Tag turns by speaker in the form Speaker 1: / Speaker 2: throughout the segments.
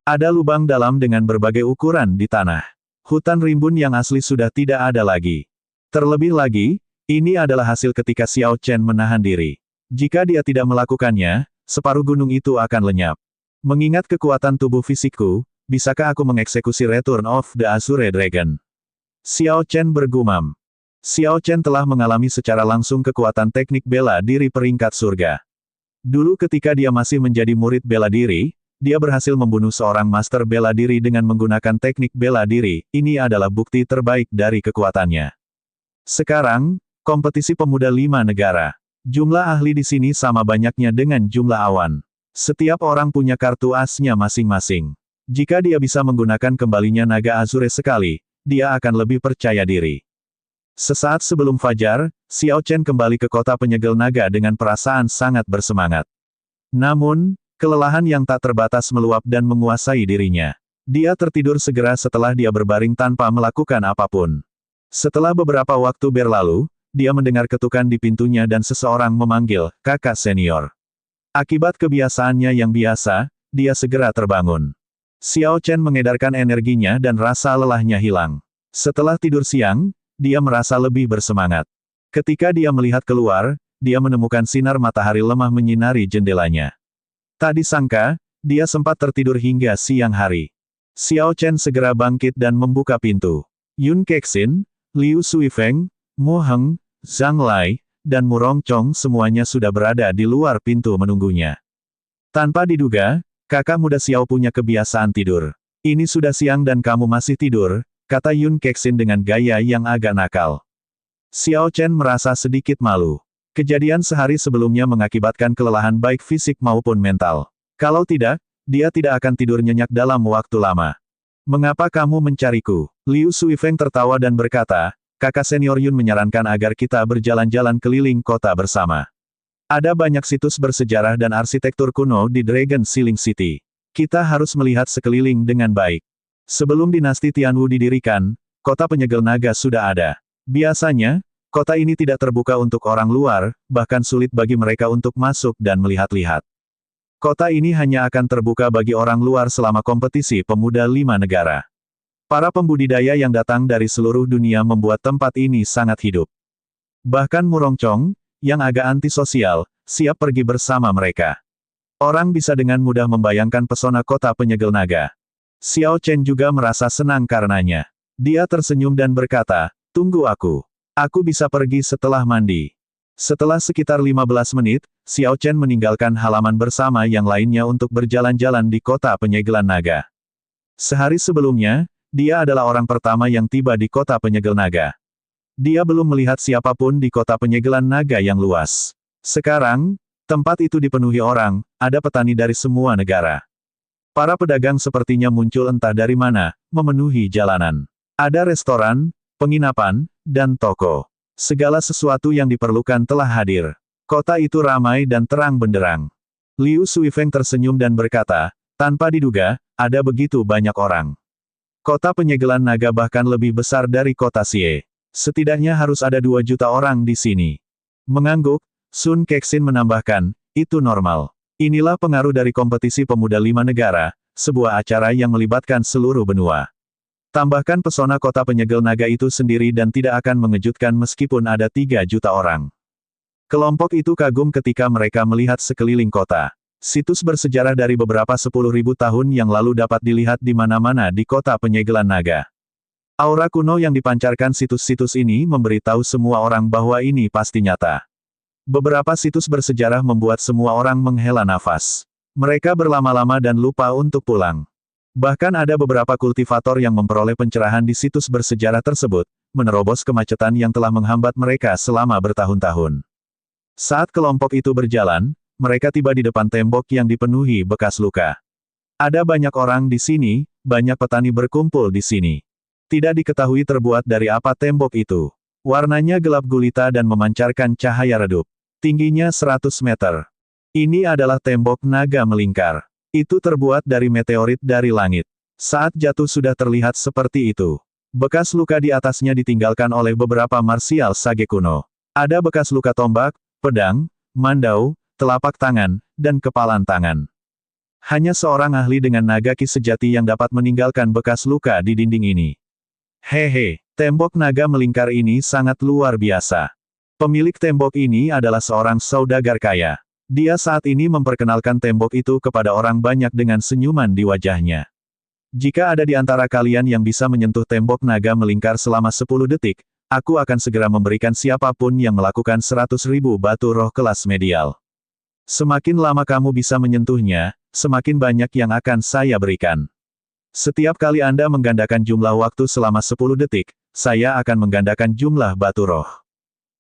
Speaker 1: Ada lubang dalam dengan berbagai ukuran di tanah. Hutan rimbun yang asli sudah tidak ada lagi. Terlebih lagi, ini adalah hasil ketika Xiao Chen menahan diri. Jika dia tidak melakukannya, separuh gunung itu akan lenyap. Mengingat kekuatan tubuh fisikku, bisakah aku mengeksekusi Return of the Azure Dragon? Xiao Chen bergumam. Xiao Chen telah mengalami secara langsung kekuatan teknik bela diri peringkat surga. Dulu ketika dia masih menjadi murid bela diri, dia berhasil membunuh seorang master bela diri dengan menggunakan teknik bela diri. Ini adalah bukti terbaik dari kekuatannya. Sekarang, kompetisi pemuda 5 negara. Jumlah ahli di sini sama banyaknya dengan jumlah awan. Setiap orang punya kartu asnya masing-masing. Jika dia bisa menggunakan kembalinya naga Azure sekali, dia akan lebih percaya diri. Sesaat sebelum fajar, Xiao Chen kembali ke kota penyegel naga dengan perasaan sangat bersemangat. Namun, kelelahan yang tak terbatas meluap dan menguasai dirinya. Dia tertidur segera setelah dia berbaring tanpa melakukan apapun. Setelah beberapa waktu berlalu, dia mendengar ketukan di pintunya dan seseorang memanggil, "Kakak senior." Akibat kebiasaannya yang biasa, dia segera terbangun. Xiao Chen mengedarkan energinya dan rasa lelahnya hilang. Setelah tidur siang, dia merasa lebih bersemangat. Ketika dia melihat keluar, dia menemukan sinar matahari lemah menyinari jendelanya. Tak disangka, dia sempat tertidur hingga siang hari. Xiao Chen segera bangkit dan membuka pintu. Yun Kexin, Liu Suifeng, Mo Heng, Zhang Lai, dan Murong Chong semuanya sudah berada di luar pintu menunggunya. Tanpa diduga, kakak muda Xiao punya kebiasaan tidur. Ini sudah siang dan kamu masih tidur, kata Yun Kexin dengan gaya yang agak nakal. Xiao Chen merasa sedikit malu. Kejadian sehari sebelumnya mengakibatkan kelelahan baik fisik maupun mental. Kalau tidak, dia tidak akan tidur nyenyak dalam waktu lama. Mengapa kamu mencariku? Liu Suifeng tertawa dan berkata, kakak senior Yun menyarankan agar kita berjalan-jalan keliling kota bersama. Ada banyak situs bersejarah dan arsitektur kuno di Dragon Ceiling City. Kita harus melihat sekeliling dengan baik. Sebelum dinasti Tianwu didirikan, kota penyegel naga sudah ada. Biasanya, kota ini tidak terbuka untuk orang luar, bahkan sulit bagi mereka untuk masuk dan melihat-lihat. Kota ini hanya akan terbuka bagi orang luar selama kompetisi pemuda 5 negara. Para pembudidaya yang datang dari seluruh dunia membuat tempat ini sangat hidup. Bahkan Murong Chong, yang agak antisosial, siap pergi bersama mereka. Orang bisa dengan mudah membayangkan pesona kota penyegel naga. Xiao Chen juga merasa senang karenanya. Dia tersenyum dan berkata, tunggu aku. Aku bisa pergi setelah mandi. Setelah sekitar 15 menit, Xiao Chen meninggalkan halaman bersama yang lainnya untuk berjalan-jalan di kota penyegelan naga. Sehari sebelumnya, dia adalah orang pertama yang tiba di kota penyegel naga. Dia belum melihat siapapun di kota penyegelan naga yang luas. Sekarang, tempat itu dipenuhi orang, ada petani dari semua negara. Para pedagang sepertinya muncul entah dari mana, memenuhi jalanan. Ada restoran, penginapan, dan toko. Segala sesuatu yang diperlukan telah hadir. Kota itu ramai dan terang benderang. Liu Suifeng tersenyum dan berkata, tanpa diduga, ada begitu banyak orang. Kota penyegelan naga bahkan lebih besar dari kota Xie. Setidaknya harus ada 2 juta orang di sini. Mengangguk, Sun Kexin menambahkan, itu normal. Inilah pengaruh dari kompetisi pemuda 5 negara, sebuah acara yang melibatkan seluruh benua. Tambahkan pesona kota penyegel naga itu sendiri dan tidak akan mengejutkan meskipun ada 3 juta orang. Kelompok itu kagum ketika mereka melihat sekeliling kota. Situs bersejarah dari beberapa 10.000 tahun yang lalu dapat dilihat di mana-mana di kota penyegelan naga. Aura kuno yang dipancarkan situs-situs ini memberitahu semua orang bahwa ini pasti nyata. Beberapa situs bersejarah membuat semua orang menghela nafas. Mereka berlama-lama dan lupa untuk pulang. Bahkan ada beberapa kultivator yang memperoleh pencerahan di situs bersejarah tersebut, menerobos kemacetan yang telah menghambat mereka selama bertahun-tahun. Saat kelompok itu berjalan, mereka tiba di depan tembok yang dipenuhi bekas luka. Ada banyak orang di sini, banyak petani berkumpul di sini. Tidak diketahui terbuat dari apa tembok itu. Warnanya gelap gulita dan memancarkan cahaya redup. Tingginya 100 meter. Ini adalah tembok naga melingkar. Itu terbuat dari meteorit dari langit. Saat jatuh sudah terlihat seperti itu. Bekas luka di atasnya ditinggalkan oleh beberapa marsial sage kuno. Ada bekas luka tombak, pedang, mandau, telapak tangan, dan kepalan tangan. Hanya seorang ahli dengan naga ki sejati yang dapat meninggalkan bekas luka di dinding ini. Hehe, tembok naga melingkar ini sangat luar biasa. Pemilik tembok ini adalah seorang saudagar kaya. Dia saat ini memperkenalkan tembok itu kepada orang banyak dengan senyuman di wajahnya. Jika ada di antara kalian yang bisa menyentuh tembok naga melingkar selama 10 detik, aku akan segera memberikan siapapun yang melakukan 100.000 batu roh kelas medial. Semakin lama kamu bisa menyentuhnya, semakin banyak yang akan saya berikan. Setiap kali Anda menggandakan jumlah waktu selama 10 detik, saya akan menggandakan jumlah batu roh.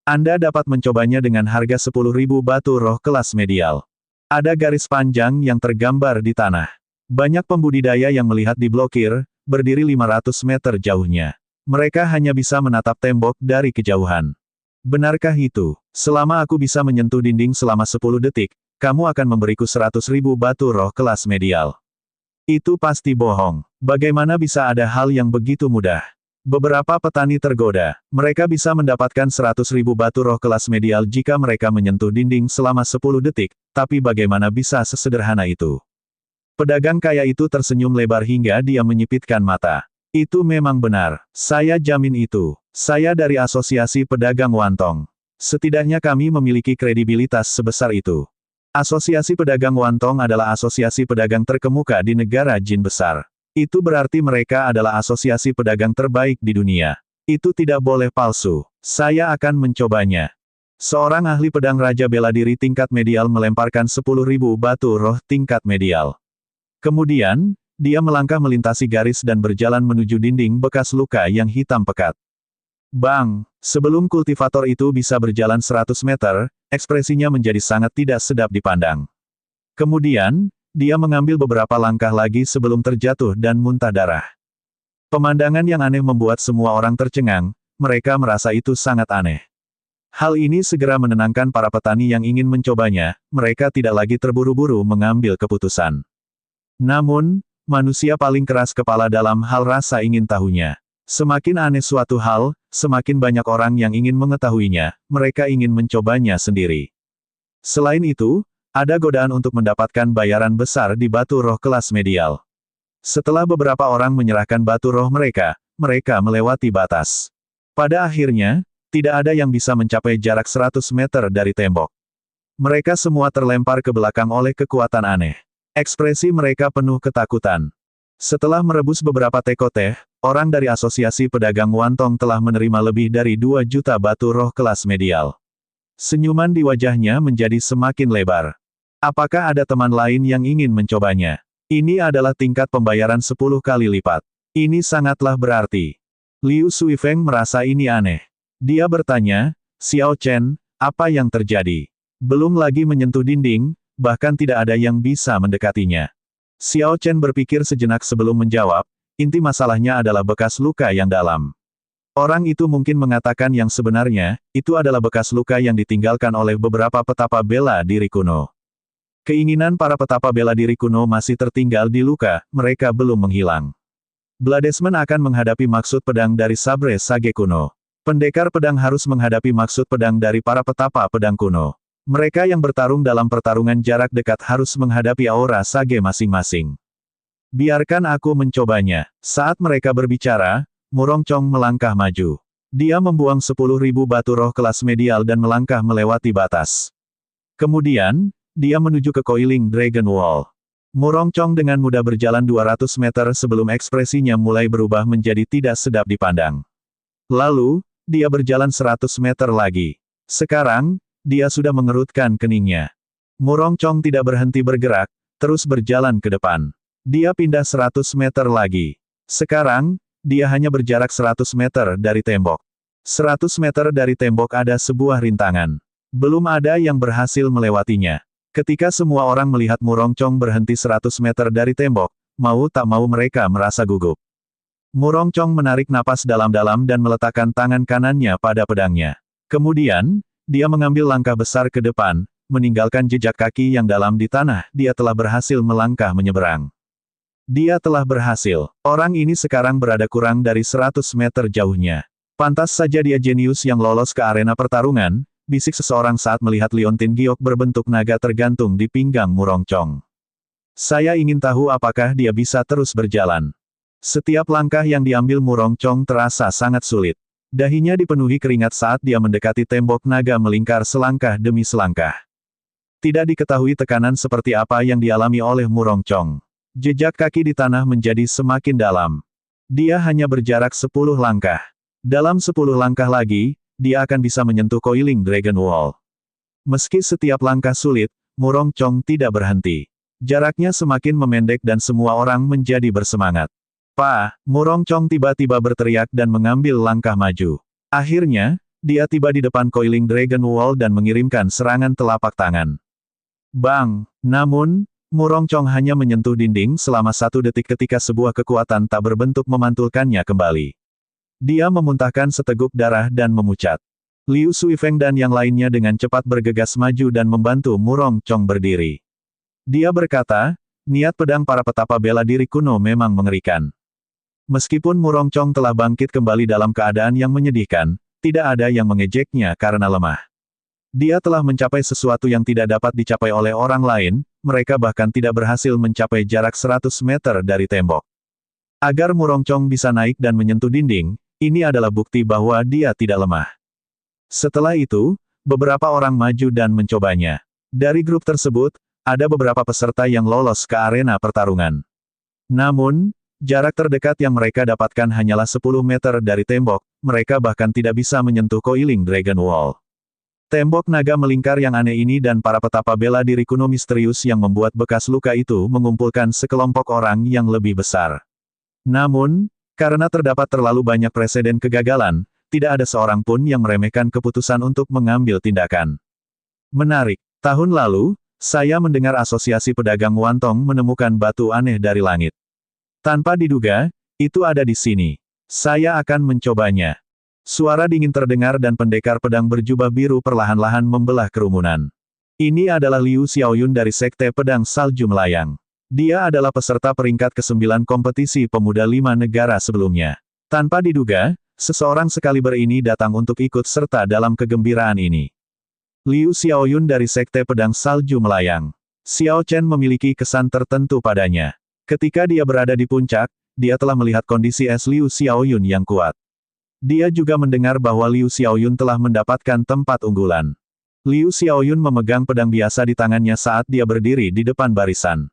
Speaker 1: Anda dapat mencobanya dengan harga 10.000 batu roh kelas medial. Ada garis panjang yang tergambar di tanah. Banyak pembudidaya yang melihat di blokir, berdiri 500 meter jauhnya. Mereka hanya bisa menatap tembok dari kejauhan. Benarkah itu? Selama aku bisa menyentuh dinding selama 10 detik, kamu akan memberiku 100.000 batu roh kelas medial. Itu pasti bohong. Bagaimana bisa ada hal yang begitu mudah? Beberapa petani tergoda. Mereka bisa mendapatkan 100.000 batu roh kelas medial jika mereka menyentuh dinding selama 10 detik, tapi bagaimana bisa sesederhana itu? Pedagang kaya itu tersenyum lebar hingga dia menyipitkan mata. Itu memang benar. Saya jamin itu. Saya dari Asosiasi Pedagang Wantong. Setidaknya kami memiliki kredibilitas sebesar itu. Asosiasi Pedagang Wantong adalah asosiasi pedagang terkemuka di negara jin besar. Itu berarti mereka adalah asosiasi pedagang terbaik di dunia. Itu tidak boleh palsu. Saya akan mencobanya. Seorang ahli pedang Raja Bela Diri tingkat medial melemparkan 10.000 batu roh tingkat medial. Kemudian, dia melangkah melintasi garis dan berjalan menuju dinding bekas luka yang hitam pekat. Bang! Sebelum kultivator itu bisa berjalan 100 meter, ekspresinya menjadi sangat tidak sedap dipandang. Kemudian, dia mengambil beberapa langkah lagi sebelum terjatuh dan muntah darah. Pemandangan yang aneh membuat semua orang tercengang, mereka merasa itu sangat aneh. Hal ini segera menenangkan para petani yang ingin mencobanya, mereka tidak lagi terburu-buru mengambil keputusan. Namun, manusia paling keras kepala dalam hal rasa ingin tahunya. Semakin aneh suatu hal, semakin banyak orang yang ingin mengetahuinya, mereka ingin mencobanya sendiri. Selain itu, ada godaan untuk mendapatkan bayaran besar di batu roh kelas medial. Setelah beberapa orang menyerahkan batu roh mereka, mereka melewati batas. Pada akhirnya, tidak ada yang bisa mencapai jarak 100 meter dari tembok. Mereka semua terlempar ke belakang oleh kekuatan aneh. Ekspresi mereka penuh ketakutan. Setelah merebus beberapa teko teh, orang dari Asosiasi Pedagang Wantong telah menerima lebih dari 2 juta batu roh kelas medial. Senyuman di wajahnya menjadi semakin lebar. Apakah ada teman lain yang ingin mencobanya? Ini adalah tingkat pembayaran 10 kali lipat. Ini sangatlah berarti. Liu Suifeng merasa ini aneh. Dia bertanya, Xiao Chen, apa yang terjadi? Belum lagi menyentuh dinding, bahkan tidak ada yang bisa mendekatinya. Xiao Chen berpikir sejenak sebelum menjawab, inti masalahnya adalah bekas luka yang dalam. Orang itu mungkin mengatakan yang sebenarnya, itu adalah bekas luka yang ditinggalkan oleh beberapa petapa bela diri kuno. Keinginan para petapa bela diri kuno masih tertinggal di luka, mereka belum menghilang. Bladesman akan menghadapi maksud pedang dari Sabre Sage kuno. Pendekar pedang harus menghadapi maksud pedang dari para petapa pedang kuno. Mereka yang bertarung dalam pertarungan jarak dekat harus menghadapi aura Sage masing-masing. Biarkan aku mencobanya. Saat mereka berbicara, Murongcong melangkah maju. Dia membuang 10.000 batu roh kelas medial dan melangkah melewati batas. Kemudian, dia menuju ke Coiling Dragon Wall. Murongcong dengan mudah berjalan 200 meter sebelum ekspresinya mulai berubah menjadi tidak sedap dipandang. Lalu, dia berjalan 100 meter lagi. Sekarang, dia sudah mengerutkan keningnya. Murongcong tidak berhenti bergerak, terus berjalan ke depan. Dia pindah 100 meter lagi. Sekarang, dia hanya berjarak 100 meter dari tembok. 100 meter dari tembok ada sebuah rintangan. Belum ada yang berhasil melewatinya. Ketika semua orang melihat Murongcong berhenti 100 meter dari tembok, mau tak mau mereka merasa gugup. Murongcong menarik napas dalam-dalam dan meletakkan tangan kanannya pada pedangnya. Kemudian, dia mengambil langkah besar ke depan, meninggalkan jejak kaki yang dalam di tanah, dia telah berhasil melangkah menyeberang. Dia telah berhasil. Orang ini sekarang berada kurang dari 100 meter jauhnya. Pantas saja dia jenius yang lolos ke arena pertarungan, bisik seseorang saat melihat liontin giok berbentuk naga tergantung di pinggang Murongcong. Saya ingin tahu apakah dia bisa terus berjalan. Setiap langkah yang diambil Murong Chong terasa sangat sulit. Dahinya dipenuhi keringat saat dia mendekati tembok naga melingkar selangkah demi selangkah. Tidak diketahui tekanan seperti apa yang dialami oleh Murong Chong. Jejak kaki di tanah menjadi semakin dalam. Dia hanya berjarak 10 langkah. Dalam 10 langkah lagi, dia akan bisa menyentuh Coiling Dragon Wall. Meski setiap langkah sulit, Murong Chong tidak berhenti. Jaraknya semakin memendek dan semua orang menjadi bersemangat. "Pak!" Murong Chong tiba-tiba berteriak dan mengambil langkah maju. Akhirnya, dia tiba di depan Coiling Dragon Wall dan mengirimkan serangan telapak tangan. Bang! Namun, Murong Chong hanya menyentuh dinding selama 1 detik ketika sebuah kekuatan tak berbentuk memantulkannya kembali. Dia memuntahkan seteguk darah dan memucat. Liu Suifeng dan yang lainnya dengan cepat bergegas maju dan membantu Murong Chong berdiri. Dia berkata, niat pedang para petapa bela diri kuno memang mengerikan. Meskipun Murong Chong telah bangkit kembali dalam keadaan yang menyedihkan, tidak ada yang mengejeknya karena lemah. Dia telah mencapai sesuatu yang tidak dapat dicapai oleh orang lain, mereka bahkan tidak berhasil mencapai jarak 100 meter dari tembok. Agar Murong Chong bisa naik dan menyentuh dinding, ini adalah bukti bahwa dia tidak lemah. Setelah itu, beberapa orang maju dan mencobanya. Dari grup tersebut, ada beberapa peserta yang lolos ke arena pertarungan. Namun, jarak terdekat yang mereka dapatkan hanyalah 10 meter dari tembok, mereka bahkan tidak bisa menyentuh Coiling Dragon Wall. Tembok naga melingkar yang aneh ini dan para petapa bela diri kuno misterius yang membuat bekas luka itu mengumpulkan sekelompok orang yang lebih besar. Namun, karena terdapat terlalu banyak preseden kegagalan, tidak ada seorang pun yang meremehkan keputusan untuk mengambil tindakan. Menarik, tahun lalu, saya mendengar Asosiasi Pedagang Wantong menemukan batu aneh dari langit. Tanpa diduga, itu ada di sini. Saya akan mencobanya. Suara dingin terdengar dan pendekar pedang berjubah biru perlahan-lahan membelah kerumunan. Ini adalah Liu Xiaoyun dari Sekte Pedang Salju Melayang. Dia adalah peserta peringkat ke-9 kompetisi pemuda 5 negara sebelumnya. Tanpa diduga, seseorang sekaliber ini datang untuk ikut serta dalam kegembiraan ini. Liu Xiaoyun dari Sekte Pedang Salju Melayang. Xiao Chen memiliki kesan tertentu padanya. Ketika dia berada di puncak, dia telah melihat kondisi es Liu Xiaoyun yang kuat. Dia juga mendengar bahwa Liu Xiaoyun telah mendapatkan tempat unggulan. Liu Xiaoyun memegang pedang biasa di tangannya saat dia berdiri di depan barisan.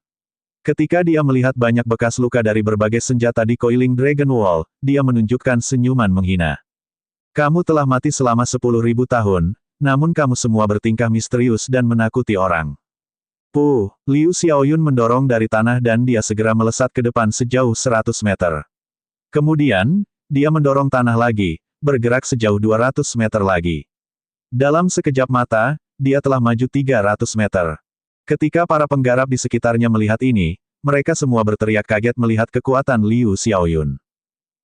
Speaker 1: Ketika dia melihat banyak bekas luka dari berbagai senjata di Coiling Dragon Wall, dia menunjukkan senyuman menghina. "Kamu telah mati selama 10.000 tahun, namun kamu semua bertingkah misterius dan menakuti orang." Puh! Liu Xiaoyun mendorong dari tanah dan dia segera melesat ke depan sejauh 100 meter. Kemudian, dia mendorong tanah lagi, bergerak sejauh 200 meter lagi. Dalam sekejap mata, dia telah maju 300 meter. Ketika para penggarap di sekitarnya melihat ini, mereka semua berteriak kaget melihat kekuatan Liu Xiaoyun.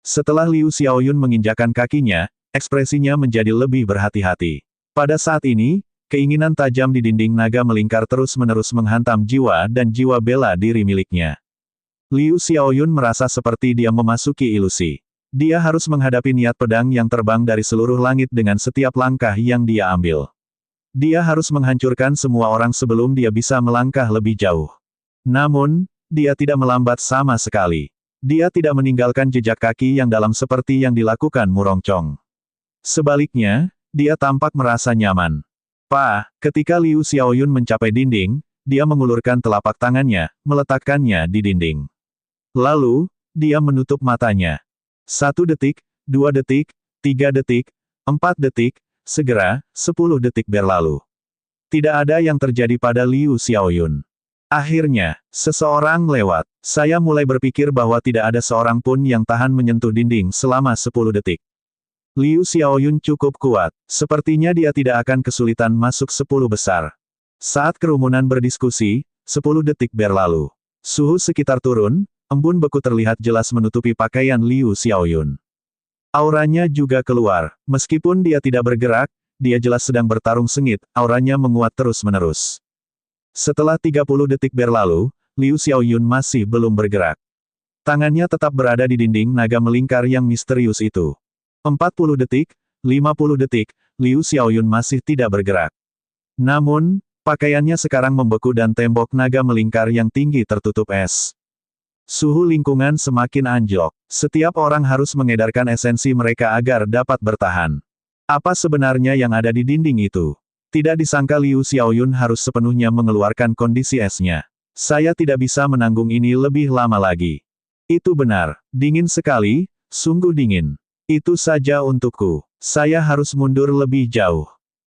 Speaker 1: Setelah Liu Xiaoyun menginjakkan kakinya, ekspresinya menjadi lebih berhati-hati. Pada saat ini, keinginan tajam di dinding naga melingkar terus-menerus menghantam jiwa dan jiwa bela diri miliknya. Liu Xiaoyun merasa seperti dia memasuki ilusi. Dia harus menghadapi niat pedang yang terbang dari seluruh langit dengan setiap langkah yang dia ambil. Dia harus menghancurkan semua orang sebelum dia bisa melangkah lebih jauh. Namun, dia tidak melambat sama sekali. Dia tidak meninggalkan jejak kaki yang dalam seperti yang dilakukan Murong Chong. Sebaliknya, dia tampak merasa nyaman. Ketika Liu Xiaoyun mencapai dinding, dia mengulurkan telapak tangannya, meletakkannya di dinding. Lalu, dia menutup matanya. 1 detik, 2 detik, 3 detik, 4 detik, segera, 10 detik berlalu. Tidak ada yang terjadi pada Liu Xiaoyun. Akhirnya, seseorang lewat. Saya mulai berpikir bahwa tidak ada seorang pun yang tahan menyentuh dinding selama 10 detik. Liu Xiaoyun cukup kuat. Sepertinya dia tidak akan kesulitan masuk 10 besar. Saat kerumunan berdiskusi, 10 detik berlalu. Suhu sekitar turun, embun beku terlihat jelas menutupi pakaian Liu Xiaoyun. Auranya juga keluar. Meskipun dia tidak bergerak, dia jelas sedang bertarung sengit, auranya menguat terus-menerus. Setelah 30 detik berlalu, Liu Xiaoyun masih belum bergerak. Tangannya tetap berada di dinding naga melingkar yang misterius itu. 40 detik, 50 detik, Liu Xiaoyun masih tidak bergerak. Namun, Pakaiannya sekarang membeku dan tembok naga melingkar yang tinggi tertutup es. Suhu lingkungan semakin anjlok. Setiap orang harus mengedarkan esensi mereka agar dapat bertahan. Apa sebenarnya yang ada di dinding itu? Tidak disangka Liu Xiaoyun harus sepenuhnya mengeluarkan kondisi esnya. Saya tidak bisa menanggung ini lebih lama lagi. Itu benar. Dingin sekali, sungguh dingin. Itu saja untukku. Saya harus mundur lebih jauh.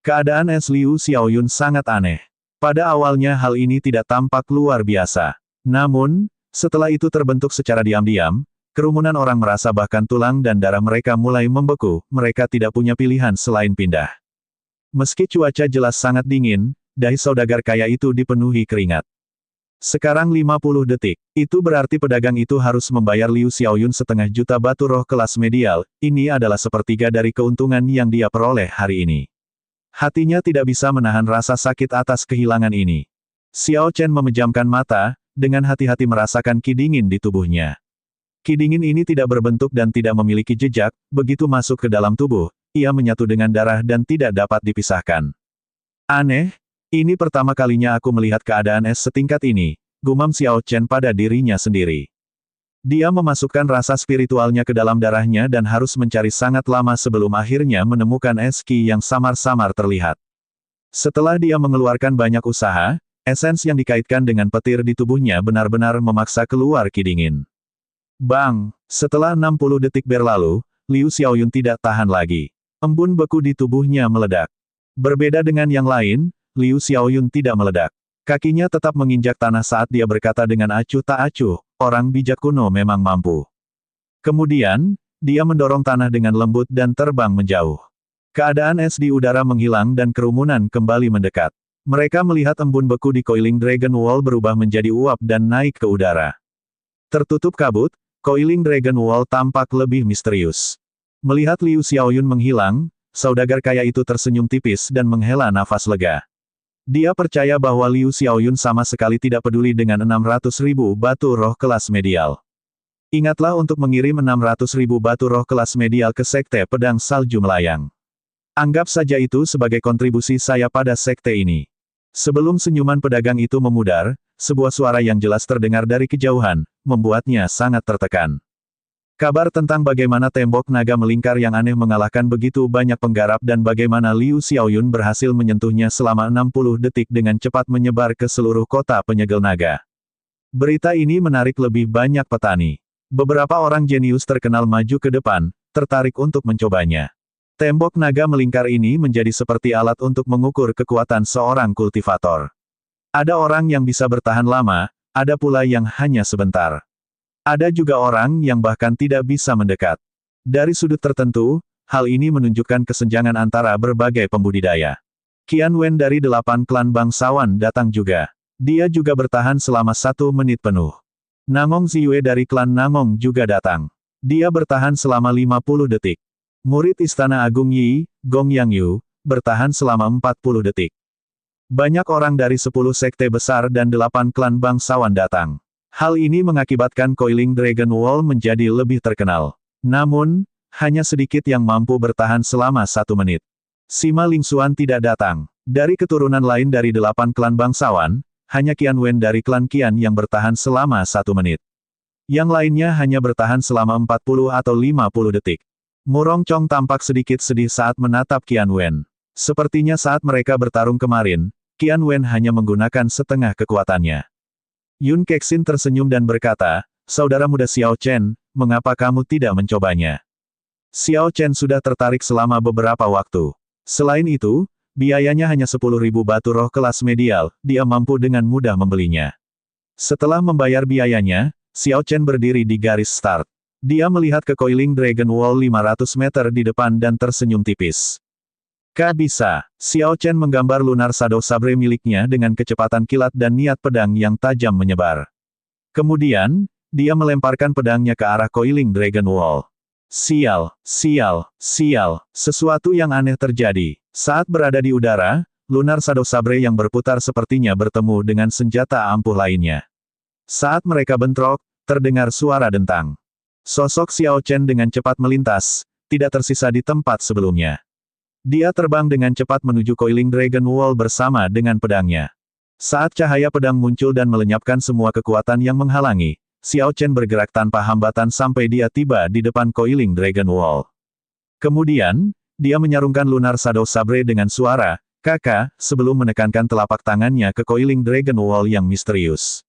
Speaker 1: Keadaan es Liu Xiaoyun sangat aneh. Pada awalnya hal ini tidak tampak luar biasa. Namun, setelah itu terbentuk secara diam-diam, kerumunan orang merasa bahkan tulang dan darah mereka mulai membeku, mereka tidak punya pilihan selain pindah. Meski cuaca jelas sangat dingin, dahi saudagar kaya itu dipenuhi keringat. Sekarang 50 detik. Itu berarti pedagang itu harus membayar Liu Xiaoyun 1/2 juta batu roh kelas medial, ini adalah sepertiga dari keuntungan yang dia peroleh hari ini. Hatinya tidak bisa menahan rasa sakit atas kehilangan ini. Xiao Chen memejamkan mata, dengan hati-hati merasakan ki dingin di tubuhnya. Ki dingin ini tidak berbentuk dan tidak memiliki jejak, begitu masuk ke dalam tubuh, ia menyatu dengan darah dan tidak dapat dipisahkan. Aneh, ini pertama kalinya aku melihat keadaan es setingkat ini, gumam Xiao Chen pada dirinya sendiri. Dia memasukkan rasa spiritualnya ke dalam darahnya dan harus mencari sangat lama sebelum akhirnya menemukan es ki yang samar-samar terlihat. Setelah dia mengeluarkan banyak usaha, esens yang dikaitkan dengan petir di tubuhnya benar-benar memaksa keluar ki dingin. Bang! Setelah 60 detik berlalu, Liu Xiaoyun tidak tahan lagi. Embun beku di tubuhnya meledak. Berbeda dengan yang lain, Liu Xiaoyun tidak meledak. Kakinya tetap menginjak tanah saat dia berkata dengan acuh tak acuh, orang bijak kuno memang mampu. Kemudian, dia mendorong tanah dengan lembut dan terbang menjauh. Keadaan es di udara menghilang dan kerumunan kembali mendekat. Mereka melihat embun beku di Coiling Dragon Wall berubah menjadi uap dan naik ke udara. Tertutup kabut, Coiling Dragon Wall tampak lebih misterius. Melihat Liu Xiaoyun menghilang, saudagar kaya itu tersenyum tipis dan menghela nafas lega. Dia percaya bahwa Liu Xiaoyun sama sekali tidak peduli dengan 600.000 batu roh kelas medial. Ingatlah untuk mengirim 600.000 batu roh kelas medial ke Sekte Pedang Salju Melayang. Anggap saja itu sebagai kontribusi saya pada sekte ini. Sebelum senyuman pedagang itu memudar, sebuah suara yang jelas terdengar dari kejauhan, membuatnya sangat tertekan. Kabar tentang bagaimana tembok naga melingkar yang aneh mengalahkan begitu banyak penggarap dan bagaimana Liu Xiaoyun berhasil menyentuhnya selama 60 detik dengan cepat menyebar ke seluruh kota penyegel naga. Berita ini menarik lebih banyak petani. Beberapa orang jenius terkenal maju ke depan, tertarik untuk mencobanya. Tembok naga melingkar ini menjadi seperti alat untuk mengukur kekuatan seorang kultivator. Ada orang yang bisa bertahan lama, ada pula yang hanya sebentar. Ada juga orang yang bahkan tidak bisa mendekat. Dari sudut tertentu, hal ini menunjukkan kesenjangan antara berbagai pembudidaya. Qian Wen dari 8 klan bangsawan datang juga. Dia juga bertahan selama 1 menit penuh. Nangong Ziyue dari klan Nangong juga datang. Dia bertahan selama 50 detik. Murid Istana Agung Yi, Gong Yangyu, bertahan selama 40 detik. Banyak orang dari 10 sekte besar dan 8 klan bangsawan datang. Hal ini mengakibatkan Coiling Dragon Wall menjadi lebih terkenal. Namun, hanya sedikit yang mampu bertahan selama 1 menit. Sima Lingxuan tidak datang. Dari keturunan lain dari 8 klan bangsawan, hanya Qian Wen dari klan Qian yang bertahan selama 1 menit. Yang lainnya hanya bertahan selama 40 atau 50 detik. Murong Chong tampak sedikit sedih saat menatap Qian Wen. Sepertinya saat mereka bertarung kemarin, Qian Wen hanya menggunakan setengah kekuatannya. Yun Kexin tersenyum dan berkata, "Saudara muda Xiao Chen, mengapa kamu tidak mencobanya?" Xiao Chen sudah tertarik selama beberapa waktu. Selain itu, biayanya hanya 10.000 batu roh kelas medial, dia mampu dengan mudah membelinya. Setelah membayar biayanya, Xiao Chen berdiri di garis start. Dia melihat ke Coiling Dragon Wall 500 meter di depan dan tersenyum tipis. Bisa. Xiao Chen menggambar lunar shadow sabre miliknya dengan kecepatan kilat dan niat pedang yang tajam menyebar. Kemudian, dia melemparkan pedangnya ke arah Coiling Dragon Wall. Sial, sial, sial, sesuatu yang aneh terjadi. Saat berada di udara, lunar shadow sabre yang berputar sepertinya bertemu dengan senjata ampuh lainnya. Saat mereka bentrok, terdengar suara dentang. Sosok Xiao Chen dengan cepat melintas, tidak tersisa di tempat sebelumnya. Dia terbang dengan cepat menuju Coiling Dragon Wall bersama dengan pedangnya. Saat cahaya pedang muncul dan melenyapkan semua kekuatan yang menghalangi, Xiao Chen bergerak tanpa hambatan sampai dia tiba di depan Coiling Dragon Wall. Kemudian, dia menyarungkan Lunar Shadow Sabre dengan suara, "Kakak," sebelum menekankan telapak tangannya ke Coiling Dragon Wall yang misterius.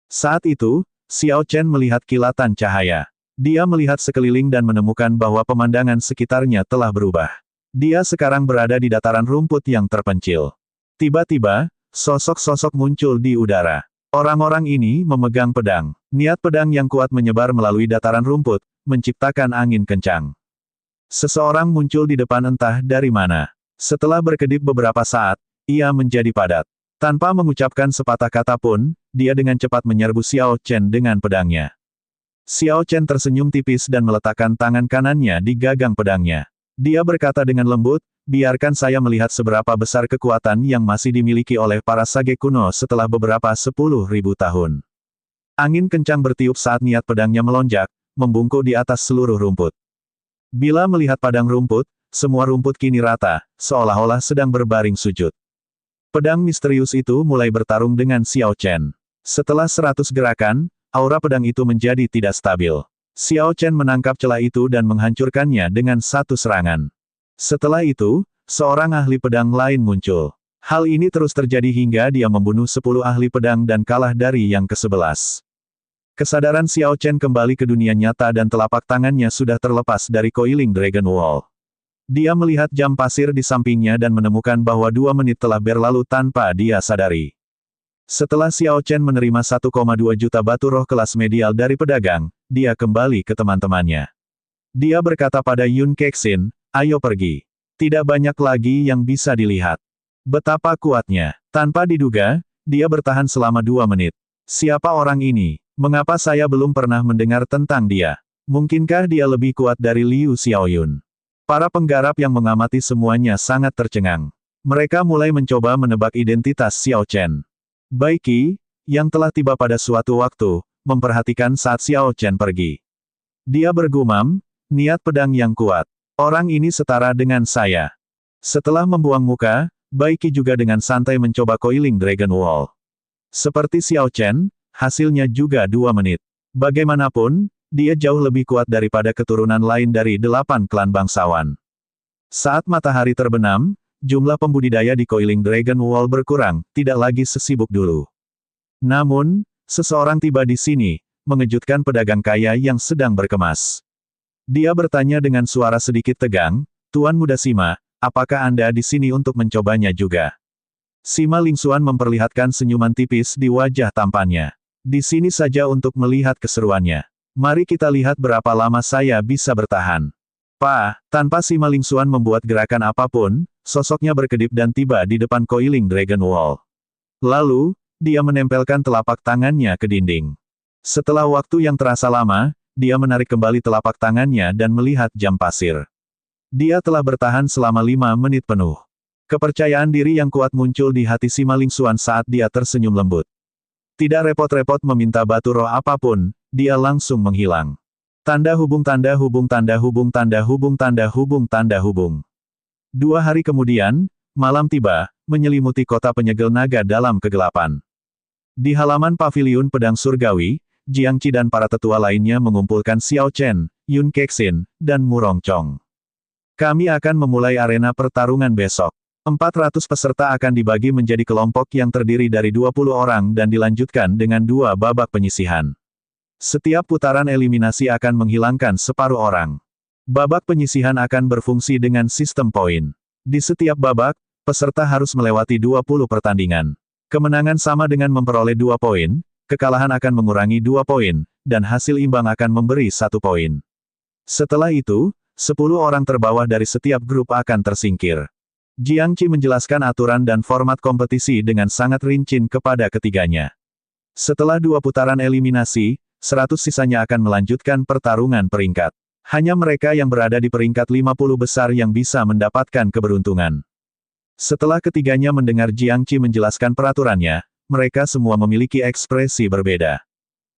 Speaker 1: Saat itu, Xiao Chen melihat kilatan cahaya. Dia melihat sekeliling dan menemukan bahwa pemandangan sekitarnya telah berubah. Dia sekarang berada di dataran rumput yang terpencil. Tiba-tiba, sosok-sosok muncul di udara. Orang-orang ini memegang pedang. Niat pedang yang kuat menyebar melalui dataran rumput, menciptakan angin kencang. Seseorang muncul di depan entah dari mana. Setelah berkedip beberapa saat, ia menjadi padat. Tanpa mengucapkan sepatah kata pun, dia dengan cepat menyerbu Xiao Chen dengan pedangnya. Xiao Chen tersenyum tipis dan meletakkan tangan kanannya di gagang pedangnya. Dia berkata dengan lembut, "Biarkan saya melihat seberapa besar kekuatan yang masih dimiliki oleh para sage kuno setelah beberapa 10.000 tahun." Angin kencang bertiup saat niat pedangnya melonjak, membungkuk di atas seluruh rumput. Bila melihat padang rumput, semua rumput kini rata, seolah-olah sedang berbaring sujud. Pedang misterius itu mulai bertarung dengan Xiao Chen. Setelah 100 gerakan, aura pedang itu menjadi tidak stabil. Xiao Chen menangkap celah itu dan menghancurkannya dengan satu serangan. Setelah itu, seorang ahli pedang lain muncul. Hal ini terus terjadi hingga dia membunuh 10 ahli pedang dan kalah dari yang ke-11. Kesadaran Xiao Chen kembali ke dunia nyata dan telapak tangannya sudah terlepas dari Coiling Dragon Wall. Dia melihat jam pasir di sampingnya dan menemukan bahwa 2 menit telah berlalu tanpa dia sadari. Setelah Xiao Chen menerima 1,2 juta batu roh kelas medial dari pedagang, dia kembali ke teman-temannya. Dia berkata pada Yun Kexin, "Ayo pergi. Tidak banyak lagi yang bisa dilihat." Betapa kuatnya. Tanpa diduga, dia bertahan selama 2 menit. Siapa orang ini? Mengapa saya belum pernah mendengar tentang dia? Mungkinkah dia lebih kuat dari Liu Xiaoyun? Para penggarap yang mengamati semuanya sangat tercengang. Mereka mulai mencoba menebak identitas Xiao Chen. Baiki, yang telah tiba pada suatu waktu, memperhatikan saat Xiao Chen pergi. Dia bergumam, "Niat pedang yang kuat. Orang ini setara dengan saya." Setelah membuang muka, Baiki juga dengan santai mencoba Coiling Dragon Wall. Seperti Xiao Chen, hasilnya juga 2 menit. Bagaimanapun, dia jauh lebih kuat daripada keturunan lain dari 8 klan bangsawan. Saat matahari terbenam, jumlah pembudidaya di Coiling Dragon Wall berkurang, tidak lagi sesibuk dulu. Namun, seseorang tiba di sini, mengejutkan pedagang kaya yang sedang berkemas. Dia bertanya dengan suara sedikit tegang, "Tuan Muda Sima, apakah Anda di sini untuk mencobanya juga?" Sima Lingxuan memperlihatkan senyuman tipis di wajah tampannya. "Di sini saja untuk melihat keseruannya. Mari kita lihat berapa lama saya bisa bertahan." "Pak," tanpa Sima Lingxuan membuat gerakan apapun, sosoknya berkedip dan tiba di depan Coiling Dragon Wall. Lalu, dia menempelkan telapak tangannya ke dinding. Setelah waktu yang terasa lama, dia menarik kembali telapak tangannya dan melihat jam pasir. Dia telah bertahan selama 5 menit penuh. Kepercayaan diri yang kuat muncul di hati Sima Lingxuan saat dia tersenyum lembut. Tidak repot-repot meminta batu roh apapun, dia langsung menghilang. Tanda hubung tanda hubung tanda hubung tanda hubung tanda hubung tanda hubung. 2 hari kemudian, malam tiba, menyelimuti kota penyegel naga dalam kegelapan. Di halaman paviliun pedang surgawi, Jiangqi dan para tetua lainnya mengumpulkan Xiao Chen, Yun Kexin, dan Murong Chong. "Kami akan memulai arena pertarungan besok. 400 peserta akan dibagi menjadi kelompok yang terdiri dari 20 orang dan dilanjutkan dengan 2 babak penyisihan. Setiap putaran eliminasi akan menghilangkan separuh orang. Babak penyisihan akan berfungsi dengan sistem poin. Di setiap babak, peserta harus melewati 20 pertandingan. Kemenangan sama dengan memperoleh 2 poin, kekalahan akan mengurangi 2 poin, dan hasil imbang akan memberi 1 poin. Setelah itu, 10 orang terbawah dari setiap grup akan tersingkir." Jiangqi menjelaskan aturan dan format kompetisi dengan sangat rinci kepada ketiganya. Setelah 2 putaran eliminasi, 100 sisanya akan melanjutkan pertarungan peringkat. Hanya mereka yang berada di peringkat 50 besar yang bisa mendapatkan keberuntungan. Setelah ketiganya mendengar Jiangqi menjelaskan peraturannya, mereka semua memiliki ekspresi berbeda.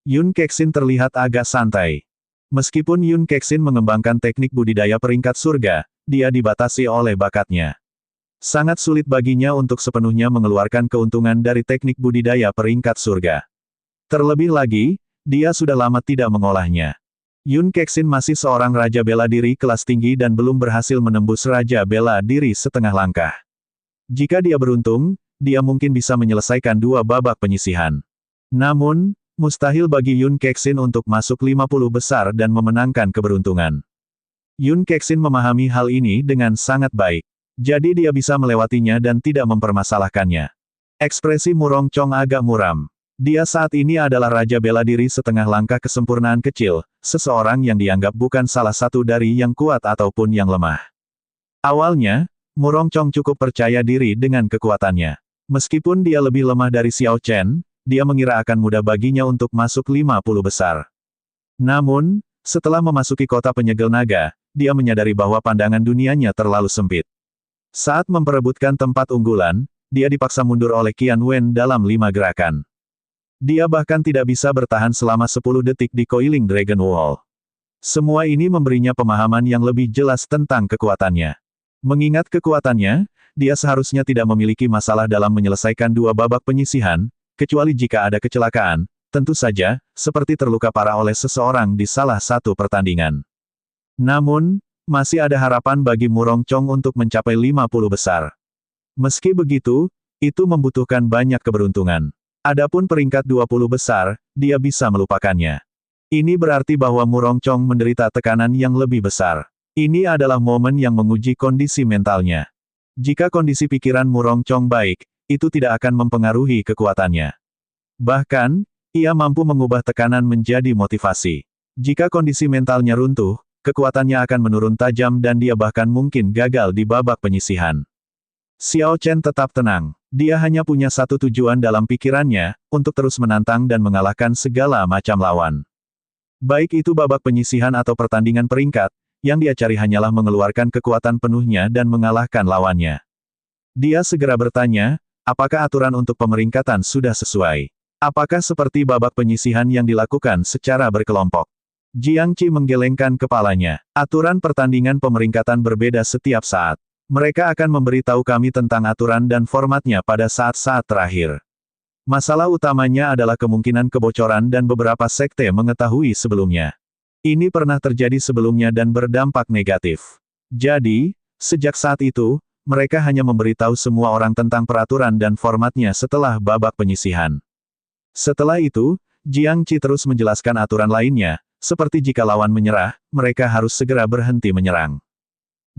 Speaker 1: Yun Kexin terlihat agak santai. Meskipun Yun Kexin mengembangkan teknik budidaya peringkat surga, dia dibatasi oleh bakatnya. Sangat sulit baginya untuk sepenuhnya mengeluarkan keuntungan dari teknik budidaya peringkat surga. Terlebih lagi, dia sudah lama tidak mengolahnya. Yun Kexin masih seorang raja bela diri kelas tinggi dan belum berhasil menembus raja bela diri setengah langkah. Jika dia beruntung, dia mungkin bisa menyelesaikan 2 babak penyisihan. Namun, mustahil bagi Yun Kexin untuk masuk 50 besar dan memenangkan keberuntungan. Yun Kexin memahami hal ini dengan sangat baik. Jadi dia bisa melewatinya dan tidak mempermasalahkannya. Ekspresi Murong Chong agak muram. Dia saat ini adalah raja bela diri setengah langkah kesempurnaan kecil, seseorang yang dianggap bukan salah satu dari yang kuat ataupun yang lemah. Awalnya, Murong Chong cukup percaya diri dengan kekuatannya. Meskipun dia lebih lemah dari Xiao Chen, dia mengira akan mudah baginya untuk masuk 50 besar. Namun, setelah memasuki kota penyegel naga, dia menyadari bahwa pandangan dunianya terlalu sempit. Saat memperebutkan tempat unggulan, dia dipaksa mundur oleh Qian Wen dalam 5 gerakan. Dia bahkan tidak bisa bertahan selama 10 detik di Coiling Dragon Wall. Semua ini memberinya pemahaman yang lebih jelas tentang kekuatannya. Mengingat kekuatannya, dia seharusnya tidak memiliki masalah dalam menyelesaikan 2 babak penyisihan, kecuali jika ada kecelakaan, tentu saja, seperti terluka parah oleh seseorang di salah satu pertandingan. Namun, masih ada harapan bagi Murong Chong untuk mencapai 50 besar. Meski begitu, itu membutuhkan banyak keberuntungan. Adapun peringkat 20 besar, dia bisa melupakannya. Ini berarti bahwa Murong Chong menderita tekanan yang lebih besar. Ini adalah momen yang menguji kondisi mentalnya. Jika kondisi pikiran Murong Chong baik, itu tidak akan mempengaruhi kekuatannya. Bahkan, ia mampu mengubah tekanan menjadi motivasi. Jika kondisi mentalnya runtuh, kekuatannya akan menurun tajam dan dia bahkan mungkin gagal di babak penyisihan. Xiao Chen tetap tenang. Dia hanya punya satu tujuan dalam pikirannya, untuk terus menantang dan mengalahkan segala macam lawan. Baik itu babak penyisihan atau pertandingan peringkat, yang dia cari hanyalah mengeluarkan kekuatan penuhnya dan mengalahkan lawannya. Dia segera bertanya, apakah aturan untuk pemeringkatan sudah sesuai? Apakah seperti babak penyisihan yang dilakukan secara berkelompok? Jiang Qi menggelengkan kepalanya. Aturan pertandingan pemeringkatan berbeda setiap saat. Mereka akan memberitahu kami tentang aturan dan formatnya pada saat-saat terakhir. Masalah utamanya adalah kemungkinan kebocoran dan beberapa sekte mengetahui sebelumnya. Ini pernah terjadi sebelumnya dan berdampak negatif. Jadi, sejak saat itu, mereka hanya memberitahu semua orang tentang peraturan dan formatnya setelah babak penyisihan. Setelah itu, Jiang Qi terus menjelaskan aturan lainnya, seperti jika lawan menyerah, mereka harus segera berhenti menyerang.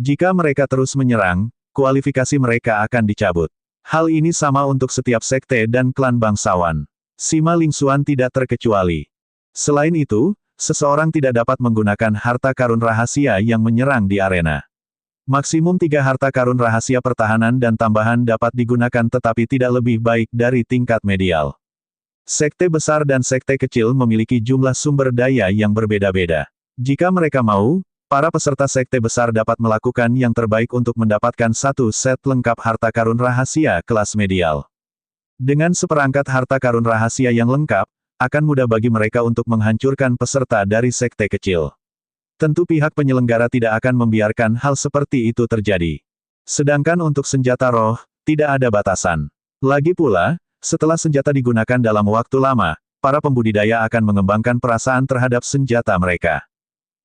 Speaker 1: Jika mereka terus menyerang, kualifikasi mereka akan dicabut. Hal ini sama untuk setiap sekte dan klan bangsawan. Sima Lingxuan tidak terkecuali. Selain itu, seseorang tidak dapat menggunakan harta karun rahasia yang menyerang di arena. Maksimum 3 harta karun rahasia pertahanan dan tambahan dapat digunakan tetapi tidak lebih baik dari tingkat medial. Sekte besar dan sekte kecil memiliki jumlah sumber daya yang berbeda-beda. Jika mereka mau, para peserta sekte besar dapat melakukan yang terbaik untuk mendapatkan satu set lengkap harta karun rahasia kelas medial. Dengan seperangkat harta karun rahasia yang lengkap, akan mudah bagi mereka untuk menghancurkan peserta dari sekte kecil. Tentu pihak penyelenggara tidak akan membiarkan hal seperti itu terjadi. Sedangkan untuk senjata roh, tidak ada batasan. Lagi pula, setelah senjata digunakan dalam waktu lama, para pembudidaya akan mengembangkan perasaan terhadap senjata mereka.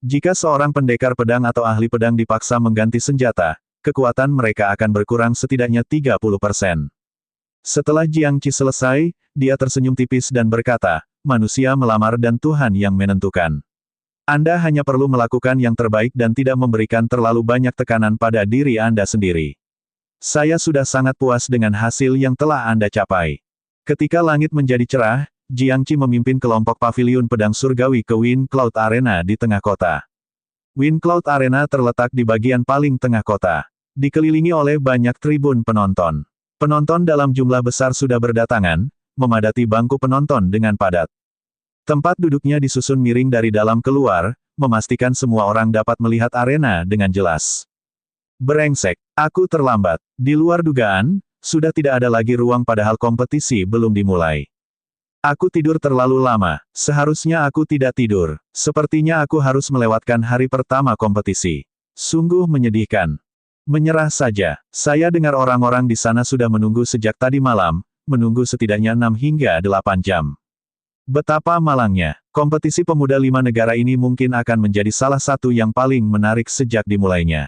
Speaker 1: Jika seorang pendekar pedang atau ahli pedang dipaksa mengganti senjata, kekuatan mereka akan berkurang setidaknya 30%. Setelah Jiang Qi selesai, dia tersenyum tipis dan berkata, manusia melamar dan Tuhan yang menentukan. Anda hanya perlu melakukan yang terbaik dan tidak memberikan terlalu banyak tekanan pada diri Anda sendiri. Saya sudah sangat puas dengan hasil yang telah Anda capai. Ketika langit menjadi cerah, Jiang Qi memimpin kelompok paviliun pedang surgawi ke Wind Cloud Arena di tengah kota. Wind Cloud Arena terletak di bagian paling tengah kota. Dikelilingi oleh banyak tribun penonton. Penonton dalam jumlah besar sudah berdatangan, memadati bangku penonton dengan padat. Tempat duduknya disusun miring dari dalam keluar, memastikan semua orang dapat melihat arena dengan jelas. Brengsek, aku terlambat. Di luar dugaan, sudah tidak ada lagi ruang padahal kompetisi belum dimulai. Aku tidur terlalu lama, seharusnya aku tidak tidur. Sepertinya aku harus melewatkan hari pertama kompetisi. Sungguh menyedihkan. Menyerah saja. Saya dengar orang-orang di sana sudah menunggu sejak tadi malam, menunggu setidaknya 6 hingga 8 jam. Betapa malangnya. Kompetisi pemuda 5 negara ini mungkin akan menjadi salah satu yang paling menarik sejak dimulainya.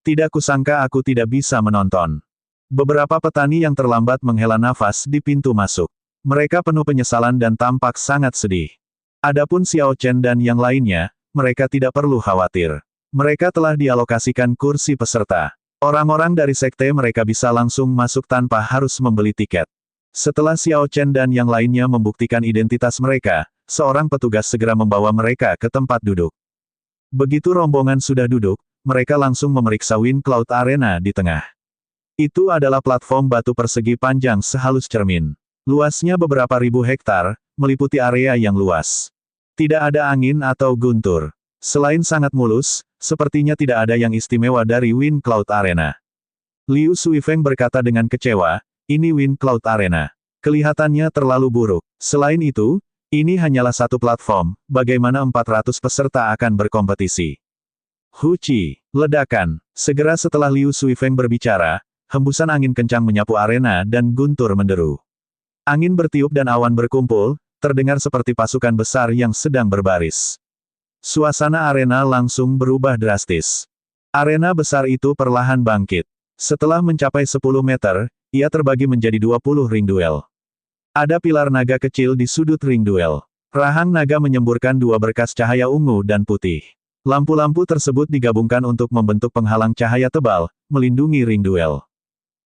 Speaker 1: Tidak kusangka aku tidak bisa menonton. Beberapa petani yang terlambat menghela nafas di pintu masuk. Mereka penuh penyesalan dan tampak sangat sedih. Adapun Xiao Chen dan yang lainnya, mereka tidak perlu khawatir. Mereka telah dialokasikan kursi peserta. Orang-orang dari sekte mereka bisa langsung masuk tanpa harus membeli tiket. Setelah Xiao Chen dan yang lainnya membuktikan identitas mereka, seorang petugas segera membawa mereka ke tempat duduk. Begitu rombongan sudah duduk, mereka langsung memeriksa Wind Cloud Arena di tengah. Itu adalah platform batu persegi panjang sehalus cermin. Luasnya beberapa ribu hektar, meliputi area yang luas. Tidak ada angin atau guntur. Selain sangat mulus, sepertinya tidak ada yang istimewa dari Wind Cloud Arena. Liu Suifeng berkata dengan kecewa, ini Wind Cloud Arena. Kelihatannya terlalu buruk. Selain itu, ini hanyalah satu platform, bagaimana 400 peserta akan berkompetisi. Huci, ledakan. Segera setelah Liu Suifeng berbicara, hembusan angin kencang menyapu arena dan guntur menderu. Angin bertiup dan awan berkumpul, terdengar seperti pasukan besar yang sedang berbaris. Suasana arena langsung berubah drastis. Arena besar itu perlahan bangkit. Setelah mencapai 10 meter, ia terbagi menjadi 20 ring duel. Ada pilar naga kecil di sudut ring duel. Rahang naga menyemburkan 2 berkas cahaya ungu dan putih. Lampu-lampu tersebut digabungkan untuk membentuk penghalang cahaya tebal, melindungi ring duel.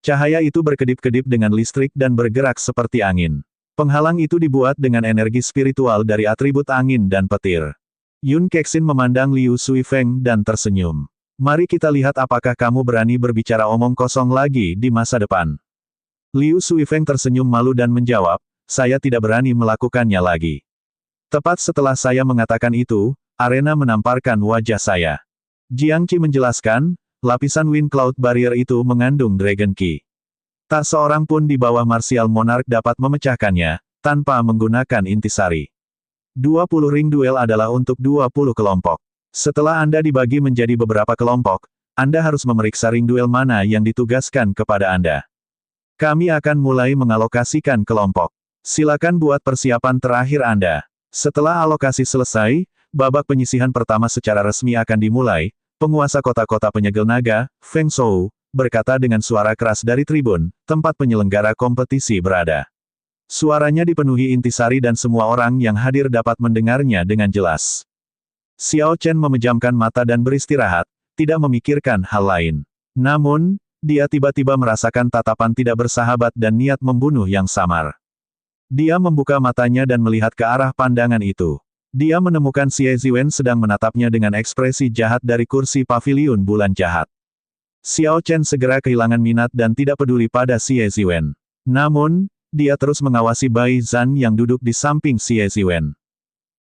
Speaker 1: Cahaya itu berkedip-kedip dengan listrik dan bergerak seperti angin. Penghalang itu dibuat dengan energi spiritual dari atribut angin dan petir. Yun Kexin memandang Liu Suifeng dan tersenyum. Mari kita lihat apakah kamu berani berbicara omong kosong lagi di masa depan. Liu Suifeng tersenyum malu dan menjawab, saya tidak berani melakukannya lagi. Tepat setelah saya mengatakan itu, arena menamparkan wajah saya. Jiang Qi menjelaskan, lapisan Wind Cloud Barrier itu mengandung Dragon Key. Tak seorang pun di bawah Martial Monarch dapat memecahkannya, tanpa menggunakan intisari. 20 ring duel adalah untuk 20 kelompok. Setelah Anda dibagi menjadi beberapa kelompok, Anda harus memeriksa ring duel mana yang ditugaskan kepada Anda. Kami akan mulai mengalokasikan kelompok. Silakan buat persiapan terakhir Anda. Setelah alokasi selesai, babak penyisihan pertama secara resmi akan dimulai. Penguasa kota-kota penyegel naga, Feng Shou, berkata dengan suara keras dari tribun, tempat penyelenggara kompetisi berada. Suaranya dipenuhi intisari dan semua orang yang hadir dapat mendengarnya dengan jelas. Xiao Chen memejamkan mata dan beristirahat, tidak memikirkan hal lain. Namun, dia tiba-tiba merasakan tatapan tidak bersahabat dan niat membunuh yang samar. Dia membuka matanya dan melihat ke arah pandangan itu. Dia menemukan Xie Ziwen sedang menatapnya dengan ekspresi jahat dari kursi paviliun bulan jahat. Xiao Chen segera kehilangan minat dan tidak peduli pada Xie Ziwen. Namun, dia terus mengawasi Bai Zhan yang duduk di samping Xie Ziwen.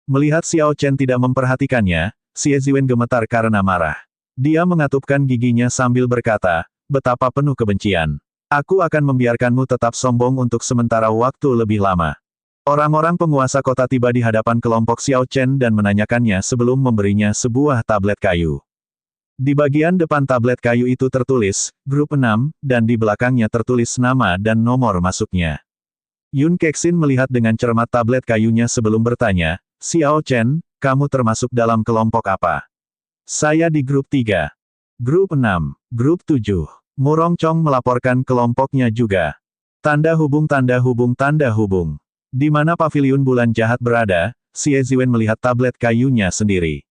Speaker 1: Melihat Xiao Chen tidak memperhatikannya, Xie Ziwen gemetar karena marah. Dia mengatupkan giginya sambil berkata, betapa penuh kebencian. Aku akan membiarkanmu tetap sombong untuk sementara waktu lebih lama. Orang-orang penguasa kota tiba di hadapan kelompok Xiao Chen dan menanyakannya sebelum memberinya sebuah tablet kayu. Di bagian depan tablet kayu itu tertulis, Grup 6, dan di belakangnya tertulis nama dan nomor masuknya. Yun Kexin melihat dengan cermat tablet kayunya sebelum bertanya, Xiao Chen, kamu termasuk dalam kelompok apa? Saya di grup 3. Grup 6. Grup 7. Murong Chong melaporkan kelompoknya juga. Tanda hubung tanda hubung tanda hubung. Di mana paviliun bulan jahat berada, Xie Ziwen melihat tablet kayunya sendiri.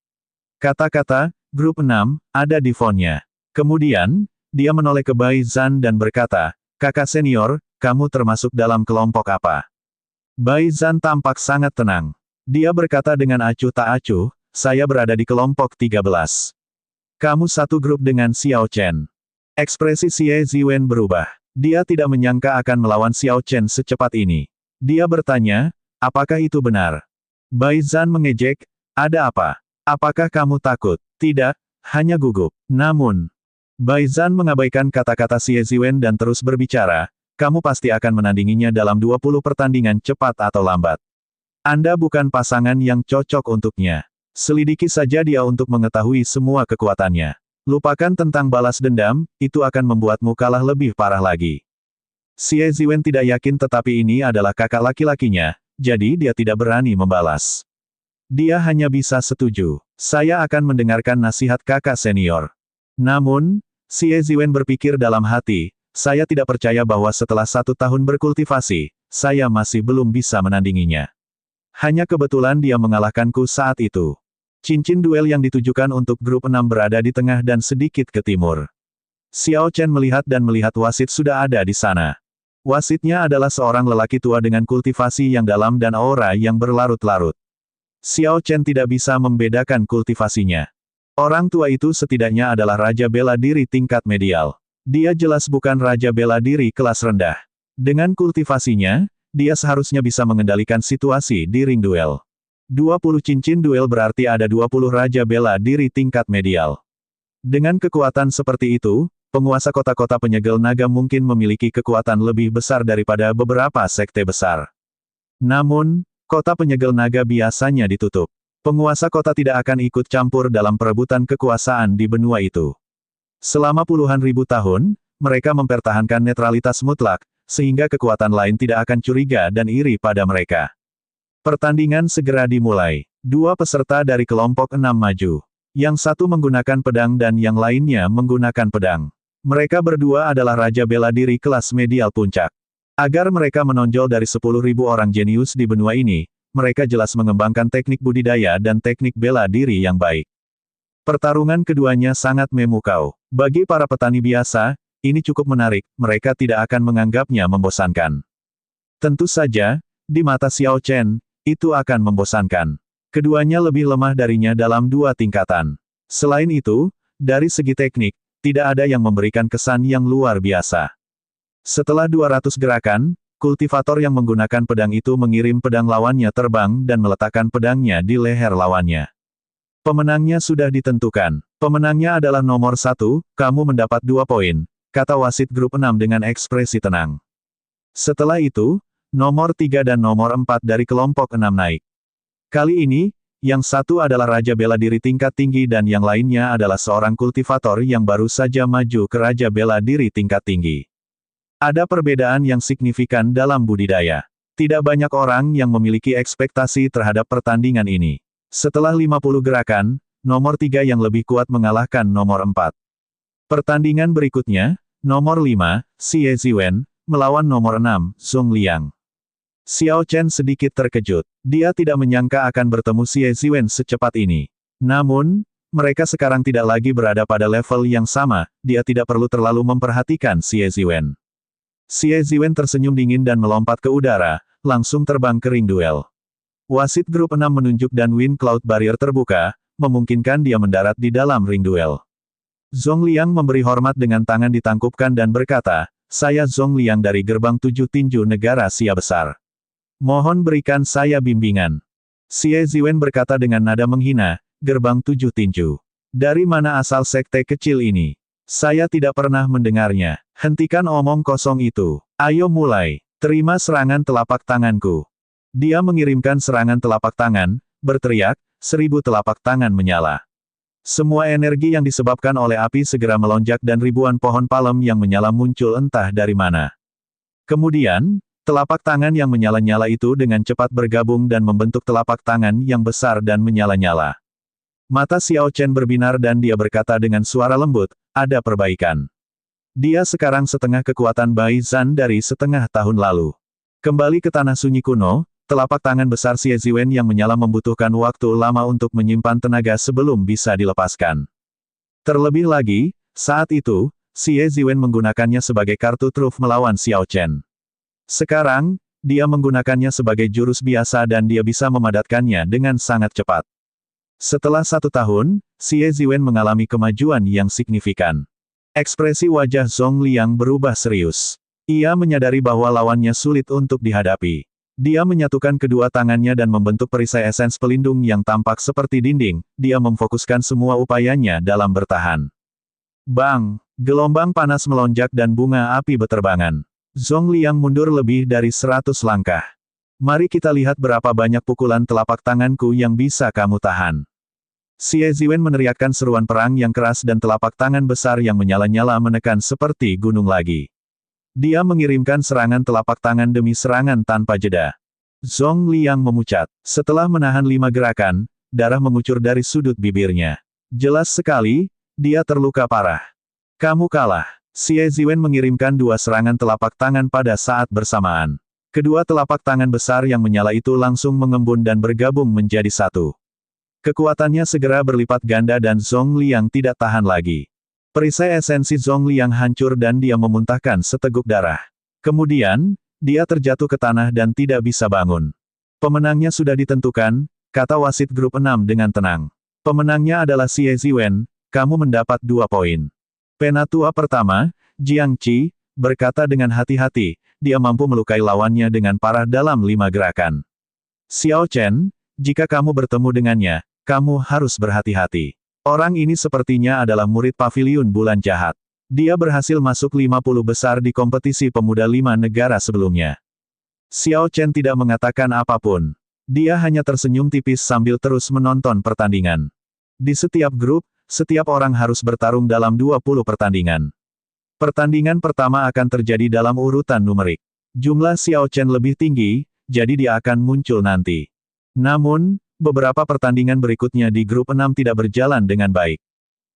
Speaker 1: Kata-kata, grup 6, ada di fonnya. Kemudian, dia menoleh ke Bai Zhan dan berkata, kakak senior, kamu termasuk dalam kelompok apa? Bai Zhan tampak sangat tenang. Dia berkata dengan acuh tak acuh, saya berada di kelompok 13. Kamu satu grup dengan Xiao Chen. Ekspresi Xie Ziwen berubah. Dia tidak menyangka akan melawan Xiao Chen secepat ini. Dia bertanya, apakah itu benar? Bai Zhan mengejek, ada apa? Apakah kamu takut? Tidak, hanya gugup. Namun, Bai Zhan mengabaikan kata-kata Xie Ziwen dan terus berbicara, kamu pasti akan menandinginya dalam 20 pertandingan cepat atau lambat. Anda bukan pasangan yang cocok untuknya. Selidiki saja dia untuk mengetahui semua kekuatannya. Lupakan tentang balas dendam, itu akan membuatmu kalah lebih parah lagi. Xie Ziwen tidak yakin tetapi ini adalah kakak laki-lakinya, jadi dia tidak berani membalas. Dia hanya bisa setuju. Saya akan mendengarkan nasihat kakak senior. Namun, Xie Ziwen berpikir dalam hati, saya tidak percaya bahwa setelah 1 tahun berkultivasi, saya masih belum bisa menandinginya. Hanya kebetulan dia mengalahkanku saat itu. Cincin duel yang ditujukan untuk grup 6 berada di tengah dan sedikit ke timur. Xiao Chen melihat dan melihat wasit sudah ada di sana. Wasitnya adalah seorang lelaki tua dengan kultivasi yang dalam dan aura yang berlarut-larut. Xiao Chen tidak bisa membedakan kultivasinya. Orang tua itu setidaknya adalah raja bela diri tingkat medial. Dia jelas bukan raja bela diri kelas rendah. Dengan kultivasinya, dia seharusnya bisa mengendalikan situasi di ring duel. 20 cincin duel berarti ada 20 raja bela diri tingkat medial. Dengan kekuatan seperti itu, penguasa kota-kota penyegel naga mungkin memiliki kekuatan lebih besar daripada beberapa sekte besar. Namun, kota penyegel naga biasanya ditutup. Penguasa kota tidak akan ikut campur dalam perebutan kekuasaan di benua itu. Selama puluhan ribu tahun, mereka mempertahankan netralitas mutlak, sehingga kekuatan lain tidak akan curiga dan iri pada mereka. Pertandingan segera dimulai. 2 peserta dari kelompok 6 maju. Yang satu menggunakan pedang dan yang lainnya menggunakan pedang. Mereka berdua adalah raja bela diri kelas medial puncak. Agar mereka menonjol dari 10.000 orang jenius di benua ini, mereka jelas mengembangkan teknik budidaya dan teknik bela diri yang baik. Pertarungan keduanya sangat memukau. Bagi para petani biasa, ini cukup menarik, mereka tidak akan menganggapnya membosankan. Tentu saja, di mata Xiao Chen, itu akan membosankan. Keduanya lebih lemah darinya dalam 2 tingkatan. Selain itu, dari segi teknik, tidak ada yang memberikan kesan yang luar biasa. Setelah 200 gerakan, kultivator yang menggunakan pedang itu mengirim pedang lawannya terbang dan meletakkan pedangnya di leher lawannya. Pemenangnya sudah ditentukan. Pemenangnya adalah nomor 1, kamu mendapat 2 poin, kata wasit grup 6 dengan ekspresi tenang. Setelah itu, nomor 3 dan nomor 4 dari kelompok 6 naik. Kali ini, yang satu adalah raja bela diri tingkat tinggi dan yang lainnya adalah seorang kultivator yang baru saja maju ke raja bela diri tingkat tinggi. Ada perbedaan yang signifikan dalam budidaya. Tidak banyak orang yang memiliki ekspektasi terhadap pertandingan ini. Setelah 50 gerakan, nomor 3 yang lebih kuat mengalahkan nomor 4. Pertandingan berikutnya, nomor 5, Xie Ziwen, melawan nomor 6, Zhong Liang. Xiao Chen sedikit terkejut. Dia tidak menyangka akan bertemu Xie Ziwen secepat ini. Namun, mereka sekarang tidak lagi berada pada level yang sama, dia tidak perlu terlalu memperhatikan Xie Ziwen. Xie Ziwen tersenyum dingin dan melompat ke udara, langsung terbang ke ring duel. Wasit grup 6 menunjuk dan Wind Cloud Barrier terbuka, memungkinkan dia mendarat di dalam ring duel. Zhong Liang memberi hormat dengan tangan ditangkupkan dan berkata, saya Zhong Liang dari gerbang 7 tinju negara Xia besar. Mohon berikan saya bimbingan. Xie Ziwen berkata dengan nada menghina, gerbang 7 tinju. Dari mana asal sekte kecil ini? Saya tidak pernah mendengarnya. Hentikan omong kosong itu. Ayo mulai. Terima serangan telapak tanganku. Dia mengirimkan serangan telapak tangan, berteriak, 1000 telapak tangan menyala. Semua energi yang disebabkan oleh api segera melonjak dan ribuan pohon palem yang menyala muncul entah dari mana. Kemudian, telapak tangan yang menyala-nyala itu dengan cepat bergabung dan membentuk telapak tangan yang besar dan menyala-nyala. Mata Xiao Chen berbinar dan dia berkata dengan suara lembut, ada perbaikan. Dia sekarang setengah kekuatan Bai Zhan dari setengah tahun lalu. Kembali ke tanah sunyi kuno, telapak tangan besar Xie Ziwen yang menyala membutuhkan waktu lama untuk menyimpan tenaga sebelum bisa dilepaskan. Terlebih lagi, saat itu, Xie Ziwen menggunakannya sebagai kartu truf melawan Xiao Chen. Sekarang, dia menggunakannya sebagai jurus biasa dan dia bisa memadatkannya dengan sangat cepat. Setelah 1 tahun, Xie Ziwen mengalami kemajuan yang signifikan. Ekspresi wajah Zhong Liang berubah serius. Ia menyadari bahwa lawannya sulit untuk dihadapi. Dia menyatukan kedua tangannya dan membentuk perisai esens pelindung yang tampak seperti dinding, dia memfokuskan semua upayanya dalam bertahan. Bang! Gelombang panas melonjak dan bunga api beterbangan. Zhong Liang mundur lebih dari 100 langkah. Mari kita lihat berapa banyak pukulan telapak tanganku yang bisa kamu tahan. Xie Ziwen meneriakkan seruan perang yang keras dan telapak tangan besar yang menyala-nyala menekan seperti gunung lagi. Dia mengirimkan serangan telapak tangan demi serangan tanpa jeda. Zhong Liang memucat. Setelah menahan 5 gerakan, darah mengucur dari sudut bibirnya. Jelas sekali, dia terluka parah. Kamu kalah. Xie Ziwen mengirimkan 2 serangan telapak tangan pada saat bersamaan. Kedua telapak tangan besar yang menyala itu langsung mengembun dan bergabung menjadi satu. Kekuatannya segera berlipat ganda dan Zhong Liang tidak tahan lagi. Perisai esensi Zhong Liang hancur dan dia memuntahkan seteguk darah. Kemudian, dia terjatuh ke tanah dan tidak bisa bangun. Pemenangnya sudah ditentukan, kata wasit grup 6 dengan tenang. Pemenangnya adalah Xie Ziwen, kamu mendapat 2 poin. Penatua pertama, Jiang Qi, berkata dengan hati-hati, dia mampu melukai lawannya dengan parah dalam 5 gerakan. Xiao Chen, jika kamu bertemu dengannya, kamu harus berhati-hati. Orang ini sepertinya adalah murid paviliun bulan jahat. Dia berhasil masuk 50 besar di kompetisi pemuda 5 negara sebelumnya. Xiao Chen tidak mengatakan apapun. Dia hanya tersenyum tipis sambil terus menonton pertandingan. Di setiap grup, setiap orang harus bertarung dalam 20 pertandingan. Pertandingan pertama akan terjadi dalam urutan numerik. Jumlah Xiao Chen lebih tinggi, jadi dia akan muncul nanti. Namun, beberapa pertandingan berikutnya di grup 6 tidak berjalan dengan baik.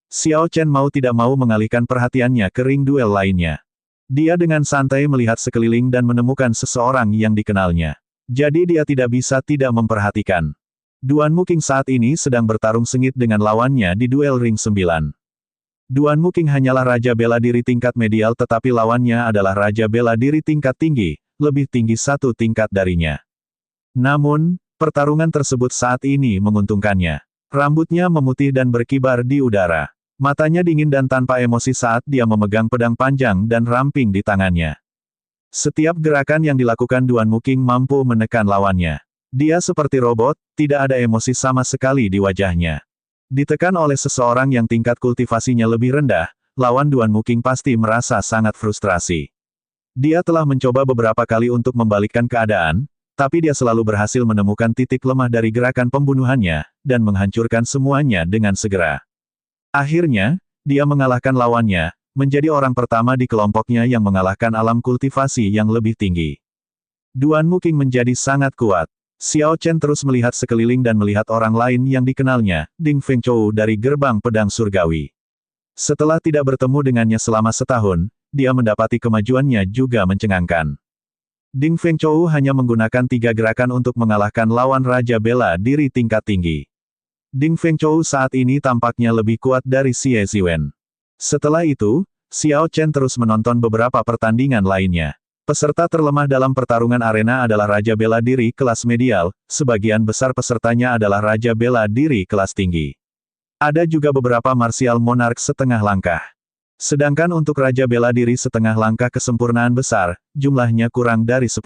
Speaker 1: Xiao Chen mau tidak mau mengalihkan perhatiannya ke ring duel lainnya. Dia dengan santai melihat sekeliling dan menemukan seseorang yang dikenalnya. Jadi dia tidak bisa tidak memperhatikan. Duan Muking saat ini sedang bertarung sengit dengan lawannya di duel ring 9. Duan Muking hanyalah raja bela diri tingkat medial tetapi lawannya adalah raja bela diri tingkat tinggi, lebih tinggi 1 tingkat darinya. Namun, pertarungan tersebut saat ini menguntungkannya. Rambutnya memutih dan berkibar di udara. Matanya dingin dan tanpa emosi saat dia memegang pedang panjang dan ramping di tangannya. Setiap gerakan yang dilakukan Duan Muking mampu menekan lawannya. Dia seperti robot, tidak ada emosi sama sekali di wajahnya. Ditekan oleh seseorang yang tingkat kultivasinya lebih rendah, lawan Duan Muking pasti merasa sangat frustrasi. Dia telah mencoba beberapa kali untuk membalikkan keadaan, tapi dia selalu berhasil menemukan titik lemah dari gerakan pembunuhannya, dan menghancurkan semuanya dengan segera. Akhirnya, dia mengalahkan lawannya, menjadi orang pertama di kelompoknya yang mengalahkan alam kultivasi yang lebih tinggi. Duan Muking menjadi sangat kuat. Xiao Chen terus melihat sekeliling dan melihat orang lain yang dikenalnya, Ding Fengchou dari gerbang pedang surgawi. Setelah tidak bertemu dengannya selama setahun, dia mendapati kemajuannya juga mencengangkan. Ding Fengchou hanya menggunakan 3 gerakan untuk mengalahkan lawan raja bela diri tingkat tinggi. Ding Fengchou saat ini tampaknya lebih kuat dari Xie Ziwen. Setelah itu, Xiao Chen terus menonton beberapa pertandingan lainnya. Peserta terlemah dalam pertarungan arena adalah raja bela diri kelas medial, sebagian besar pesertanya adalah raja bela diri kelas tinggi. Ada juga beberapa martial monarch setengah langkah. Sedangkan untuk raja bela diri setengah langkah kesempurnaan besar, jumlahnya kurang dari 10.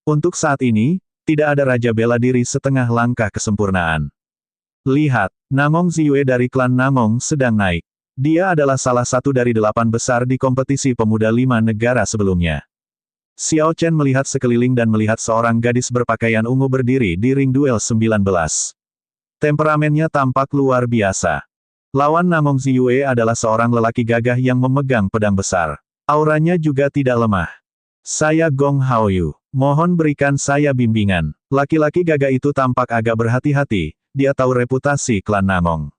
Speaker 1: Untuk saat ini, tidak ada raja bela diri setengah langkah kesempurnaan. Lihat, Nangong Ziyue dari klan Nangong sedang naik. Dia adalah salah satu dari 8 besar di kompetisi pemuda 5 negara sebelumnya. Xiao Chen melihat sekeliling dan melihat seorang gadis berpakaian ungu berdiri di ring duel 19. Temperamennya tampak luar biasa. Lawan Nangong Ziyue adalah seorang lelaki gagah yang memegang pedang besar. Auranya juga tidak lemah. Saya Gong Haoyu. Mohon berikan saya bimbingan. Laki-laki gagah itu tampak agak berhati-hati, dia tahu reputasi klan Nangong.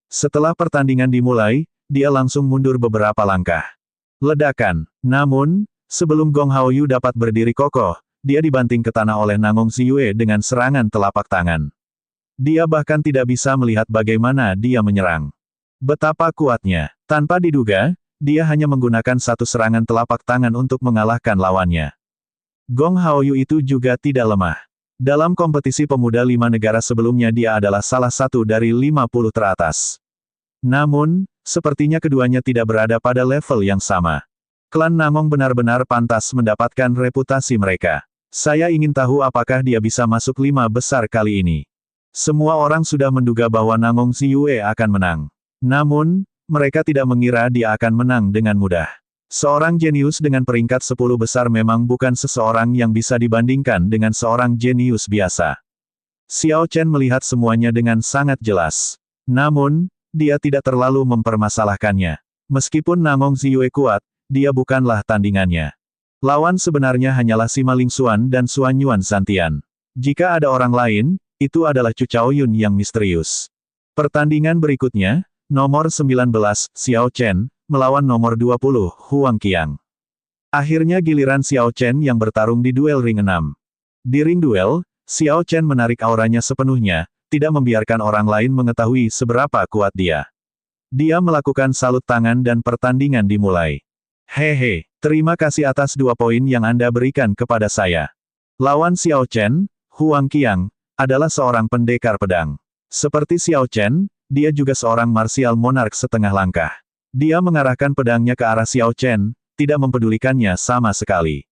Speaker 1: Setelah pertandingan dimulai, dia langsung mundur beberapa langkah. Ledakan. Namun, sebelum Gong Haoyu dapat berdiri kokoh, dia dibanting ke tanah oleh Nangong Ziyue dengan serangan telapak tangan. Dia bahkan tidak bisa melihat bagaimana dia menyerang. Betapa kuatnya. Tanpa diduga, dia hanya menggunakan 1 serangan telapak tangan untuk mengalahkan lawannya. Gong Haoyu itu juga tidak lemah. Dalam kompetisi pemuda 5 negara sebelumnya dia adalah salah satu dari 50 teratas. Namun, sepertinya keduanya tidak berada pada level yang sama. Klan Nangong benar-benar pantas mendapatkan reputasi mereka. Saya ingin tahu apakah dia bisa masuk 5 besar kali ini. Semua orang sudah menduga bahwa Nangong Ziyue akan menang. Namun, mereka tidak mengira dia akan menang dengan mudah. Seorang jenius dengan peringkat 10 besar memang bukan seseorang yang bisa dibandingkan dengan seorang jenius biasa. Xiao Chen melihat semuanya dengan sangat jelas. Namun, dia tidak terlalu mempermasalahkannya. Meskipun Namong Ziyue kuat, dia bukanlah tandingannya. Lawan sebenarnya hanyalah Sima Lingxuan dan Xuan Yuan Zantian. Jika ada orang lain, itu adalah Chu Chaoyun yang misterius. Pertandingan berikutnya, nomor 19, Xiao Chen, melawan nomor 20, Huang Qiang. Akhirnya giliran Xiao Chen yang bertarung di duel ring 6. Di ring duel, Xiao Chen menarik auranya sepenuhnya, tidak membiarkan orang lain mengetahui seberapa kuat dia. Dia melakukan salut tangan dan pertandingan dimulai. Hehe, terima kasih atas 2 poin yang Anda berikan kepada saya. Lawan Xiao Chen, Huang Qiang, adalah seorang pendekar pedang. Seperti Xiao Chen, dia juga seorang martial monarch setengah langkah. Dia mengarahkan pedangnya ke arah Xiao Chen, tidak mempedulikannya sama sekali.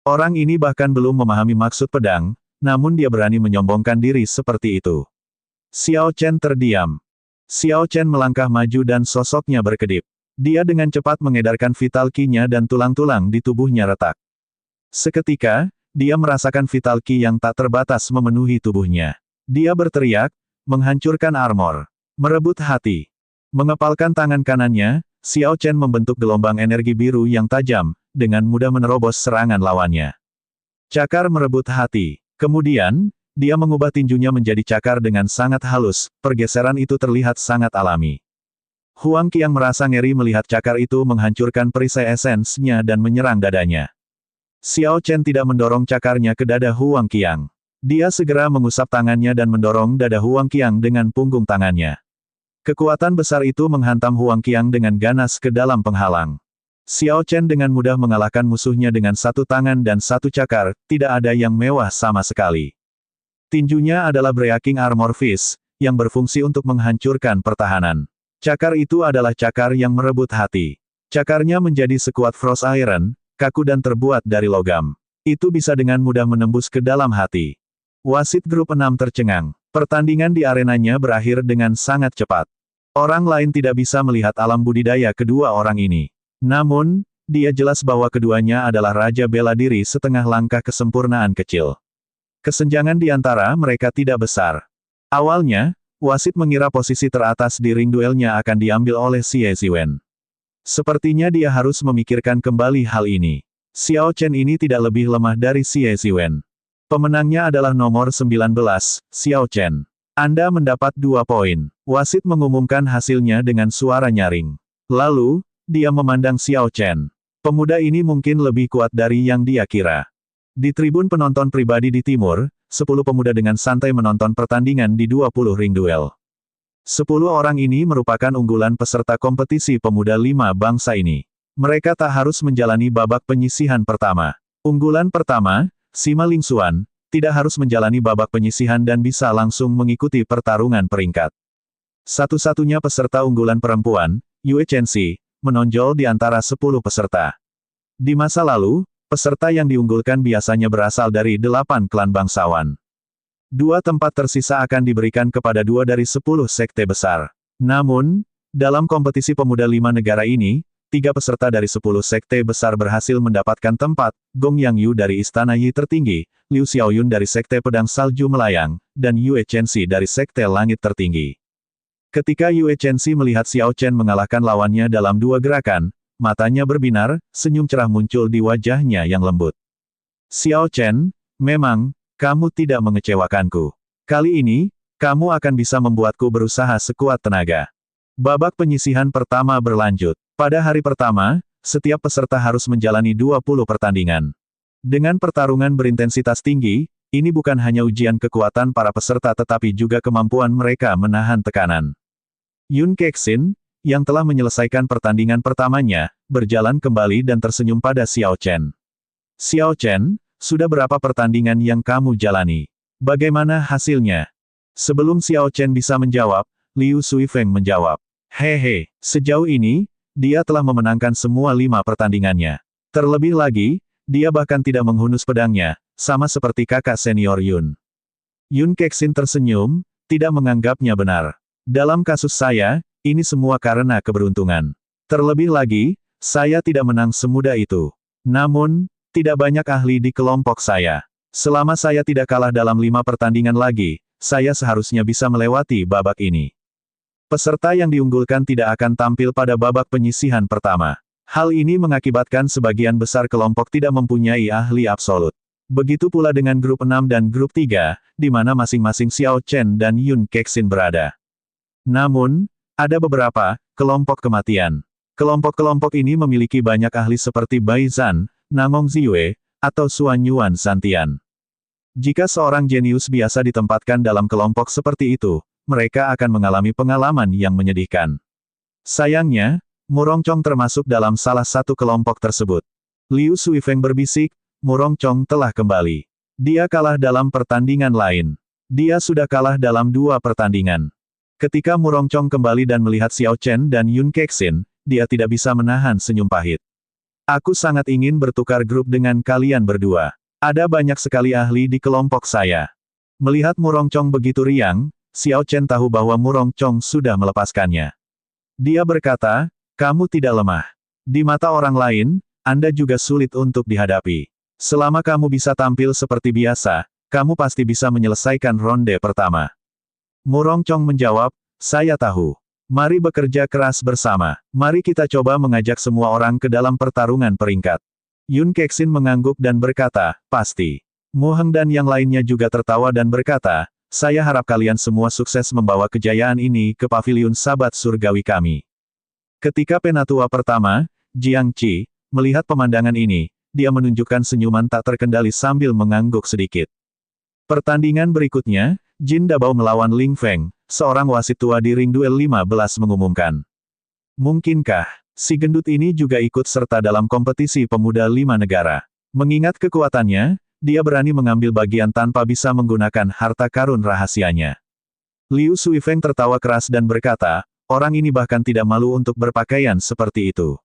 Speaker 1: Orang ini bahkan belum memahami maksud pedang, namun dia berani menyombongkan diri seperti itu. Xiao Chen terdiam. Xiao Chen melangkah maju dan sosoknya berkedip. Dia dengan cepat mengedarkan vital ki-nya dan tulang-tulang di tubuhnya retak. Seketika, dia merasakan vital ki yang tak terbatas memenuhi tubuhnya. Dia berteriak, menghancurkan armor. Merebut hati. Mengepalkan tangan kanannya, Xiao Chen membentuk gelombang energi biru yang tajam, dengan mudah menerobos serangan lawannya. Cakar merebut hati. Kemudian, dia mengubah tinjunya menjadi cakar dengan sangat halus, pergeseran itu terlihat sangat alami. Huang Qiang merasa ngeri melihat cakar itu menghancurkan perisai esensnya dan menyerang dadanya. Xiao Chen tidak mendorong cakarnya ke dada Huang Qiang. Dia segera mengusap tangannya dan mendorong dada Huang Qiang dengan punggung tangannya. Kekuatan besar itu menghantam Huang Qiang dengan ganas ke dalam penghalang. Xiao Chen dengan mudah mengalahkan musuhnya dengan 1 tangan dan 1 cakar, tidak ada yang mewah sama sekali. Tinjunya adalah Breaking Armor Fist, yang berfungsi untuk menghancurkan pertahanan. Cakar itu adalah cakar yang merebut hati. Cakarnya menjadi sekuat Frost Iron, kaku dan terbuat dari logam. Itu bisa dengan mudah menembus ke dalam hati. Wasit grup 6 tercengang. Pertandingan di arenanya berakhir dengan sangat cepat. Orang lain tidak bisa melihat alam budidaya kedua orang ini. Namun, dia jelas bahwa keduanya adalah raja bela diri setengah langkah kesempurnaan kecil. Kesenjangan di antara mereka tidak besar. Awalnya, wasit mengira posisi teratas di ring duelnya akan diambil oleh Xie Ziwen. Sepertinya dia harus memikirkan kembali hal ini. Xiao Chen ini tidak lebih lemah dari Xie Ziwen. Pemenangnya adalah nomor 19, Xiao Chen. Anda mendapat 2 poin. Wasit mengumumkan hasilnya dengan suara nyaring. Lalu, dia memandang Xiao Chen. Pemuda ini mungkin lebih kuat dari yang dia kira. Di tribun penonton pribadi di timur, 10 pemuda dengan santai menonton pertandingan di 20 ring duel. 10 orang ini merupakan unggulan peserta kompetisi pemuda 5 bangsa ini. Mereka tak harus menjalani babak penyisihan pertama. Unggulan pertama, Sima Lingxuan, tidak harus menjalani babak penyisihan dan bisa langsung mengikuti pertarungan peringkat. Satu-satunya peserta unggulan perempuan, Yue Chenxi, menonjol di antara 10 peserta. Di masa lalu, peserta yang diunggulkan biasanya berasal dari 8 klan bangsawan. 2 tempat tersisa akan diberikan kepada 2 dari 10 sekte besar. Namun, dalam kompetisi pemuda 5 negara ini, 3 peserta dari 10 sekte besar berhasil mendapatkan tempat, Gong Yang Yu dari Istana Yi tertinggi, Liu Xiaoyun dari Sekte Pedang Salju Melayang, dan Yue Chenxi dari Sekte Langit tertinggi. Ketika Yue Chenxi melihat Xiao Chen mengalahkan lawannya dalam 2 gerakan, matanya berbinar, senyum cerah muncul di wajahnya yang lembut. Xiao Chen, memang, kamu tidak mengecewakanku. Kali ini, kamu akan bisa membuatku berusaha sekuat tenaga. Babak penyisihan pertama berlanjut. Pada hari pertama, setiap peserta harus menjalani 20 pertandingan. Dengan pertarungan berintensitas tinggi, ini bukan hanya ujian kekuatan para peserta tetapi juga kemampuan mereka menahan tekanan. Yun Kexin, yang telah menyelesaikan pertandingan pertamanya, berjalan kembali dan tersenyum pada Xiao Chen. Xiao Chen, sudah berapa pertandingan yang kamu jalani? Bagaimana hasilnya? Sebelum Xiao Chen bisa menjawab, Liu Suifeng menjawab. Hehe, sejauh ini, dia telah memenangkan semua 5 pertandingannya. Terlebih lagi, dia bahkan tidak menghunus pedangnya, sama seperti kakak senior Yun. Yun Kexin tersenyum, tidak menganggapnya benar. Dalam kasus saya, ini semua karena keberuntungan. Terlebih lagi, saya tidak menang semudah itu. Namun, tidak banyak ahli di kelompok saya. Selama saya tidak kalah dalam 5 pertandingan lagi, saya seharusnya bisa melewati babak ini. Peserta yang diunggulkan tidak akan tampil pada babak penyisihan pertama. Hal ini mengakibatkan sebagian besar kelompok tidak mempunyai ahli absolut. Begitu pula dengan grup 6 dan grup 3, di mana masing-masing Xiao Chen dan Yun Kexin berada. Namun, ada beberapa kelompok kematian. Kelompok-kelompok ini memiliki banyak ahli seperti Bai Zhan, Nangong Ziyue, atau Xuan Yuan Santian. Jika seorang jenius biasa ditempatkan dalam kelompok seperti itu, mereka akan mengalami pengalaman yang menyedihkan. Sayangnya, Murong Chong termasuk dalam salah satu kelompok tersebut. Liu Suifeng berbisik, Murong Chong telah kembali. Dia kalah dalam pertandingan lain. Dia sudah kalah dalam 2 pertandingan. Ketika Murong Chong kembali dan melihat Xiao Chen dan Yun Kexin, dia tidak bisa menahan senyum pahit. Aku sangat ingin bertukar grup dengan kalian berdua. Ada banyak sekali ahli di kelompok saya. Melihat Murong Chong begitu riang, Xiao Chen tahu bahwa Murong Chong sudah melepaskannya. Dia berkata, kamu tidak lemah. Di mata orang lain, Anda juga sulit untuk dihadapi. Selama kamu bisa tampil seperti biasa, kamu pasti bisa menyelesaikan ronde pertama. Murong Chong menjawab, saya tahu. Mari bekerja keras bersama. Mari kita coba mengajak semua orang ke dalam pertarungan peringkat. Yun Kexin mengangguk dan berkata, pasti. Mu Heng dan yang lainnya juga tertawa dan berkata, saya harap kalian semua sukses membawa kejayaan ini ke paviliun sahabat surgawi kami. Ketika penatua pertama, Jiang Qi, melihat pemandangan ini, dia menunjukkan senyuman tak terkendali sambil mengangguk sedikit. Pertandingan berikutnya, Jin Dabao melawan Ling Feng, seorang wasit tua di ring duel 15 mengumumkan. Mungkinkah si gendut ini juga ikut serta dalam kompetisi pemuda 5 negara? Mengingat kekuatannya, dia berani mengambil bagian tanpa bisa menggunakan harta karun rahasianya. Liu Suifeng tertawa keras dan berkata, orang ini bahkan tidak malu untuk berpakaian seperti itu.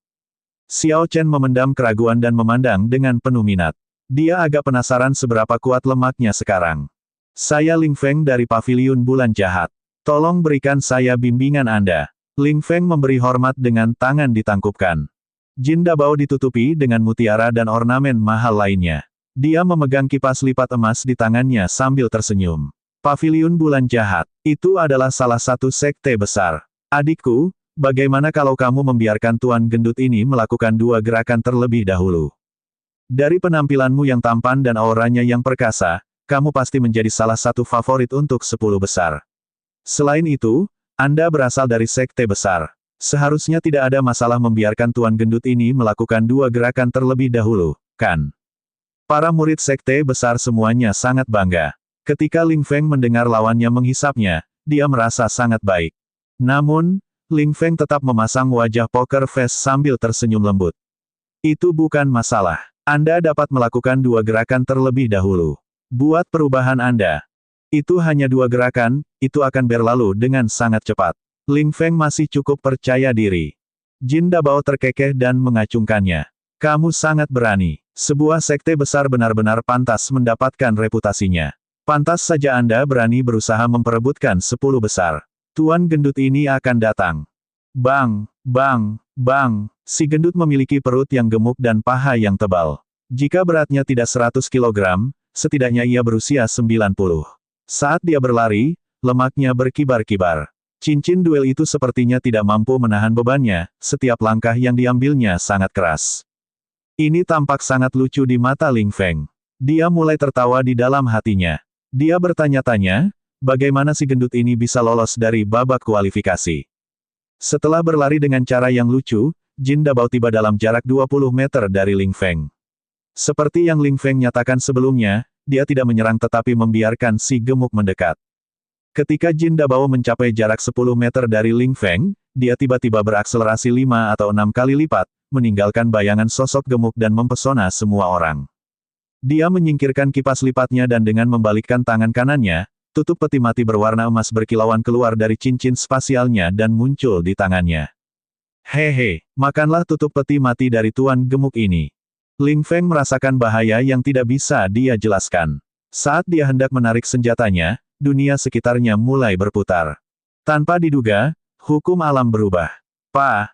Speaker 1: Xiao Chen memendam keraguan dan memandang dengan penuh minat. Dia agak penasaran seberapa kuat lemaknya sekarang. Saya Ling Feng dari Paviliun Bulan Jahat. Tolong berikan saya bimbingan Anda. Ling Feng memberi hormat dengan tangan ditangkupkan. Jin Dabao ditutupi dengan mutiara dan ornamen mahal lainnya. Dia memegang kipas lipat emas di tangannya sambil tersenyum. Paviliun Bulan Jahat, itu adalah salah satu sekte besar. Adikku, bagaimana kalau kamu membiarkan Tuan Gendut ini melakukan 2 gerakan terlebih dahulu? Dari penampilanmu yang tampan dan auranya yang perkasa, kamu pasti menjadi salah satu favorit untuk 10 besar. Selain itu, Anda berasal dari sekte besar. Seharusnya tidak ada masalah membiarkan Tuan Gendut ini melakukan 2 gerakan terlebih dahulu, kan? Para murid sekte besar semuanya sangat bangga. Ketika Ling Feng mendengar lawannya menghisapnya, dia merasa sangat baik. Namun, Ling Feng tetap memasang wajah poker face sambil tersenyum lembut. Itu bukan masalah. Anda dapat melakukan 2 gerakan terlebih dahulu. Buat perubahan Anda. Itu hanya 2 gerakan, itu akan berlalu dengan sangat cepat. Ling Feng masih cukup percaya diri. Jin Dabao terkekeh dan mengacungkannya. Kamu sangat berani. Sebuah sekte besar benar-benar pantas mendapatkan reputasinya. Pantas saja Anda berani berusaha memperebutkan 10 besar. Tuan Gendut ini akan datang. Bang, bang, bang. Si gendut memiliki perut yang gemuk dan paha yang tebal. Jika beratnya tidak 100 kg, setidaknya ia berusia 90. Saat dia berlari, lemaknya berkibar-kibar. Cincin duel itu sepertinya tidak mampu menahan bebannya, setiap langkah yang diambilnya sangat keras. Ini tampak sangat lucu di mata Ling Feng. Dia mulai tertawa di dalam hatinya. Dia bertanya-tanya, bagaimana si gendut ini bisa lolos dari babak kualifikasi. Setelah berlari dengan cara yang lucu, Jin Dabao tiba dalam jarak 20 meter dari Ling Feng. Seperti yang Ling Feng nyatakan sebelumnya, dia tidak menyerang tetapi membiarkan si gemuk mendekat. Ketika Jin Dabao mencapai jarak 10 meter dari Ling Feng, dia tiba-tiba berakselerasi 5 atau 6 kali lipat, meninggalkan bayangan sosok gemuk dan mempesona semua orang. Dia menyingkirkan kipas lipatnya dan dengan membalikkan tangan kanannya, tutup peti mati berwarna emas berkilauan keluar dari cincin spasialnya dan muncul di tangannya. Hehe, makanlah tutup peti mati dari tuan gemuk ini. Ling Feng merasakan bahaya yang tidak bisa dia jelaskan. Saat dia hendak menarik senjatanya, dunia sekitarnya mulai berputar. Tanpa diduga, hukum alam berubah.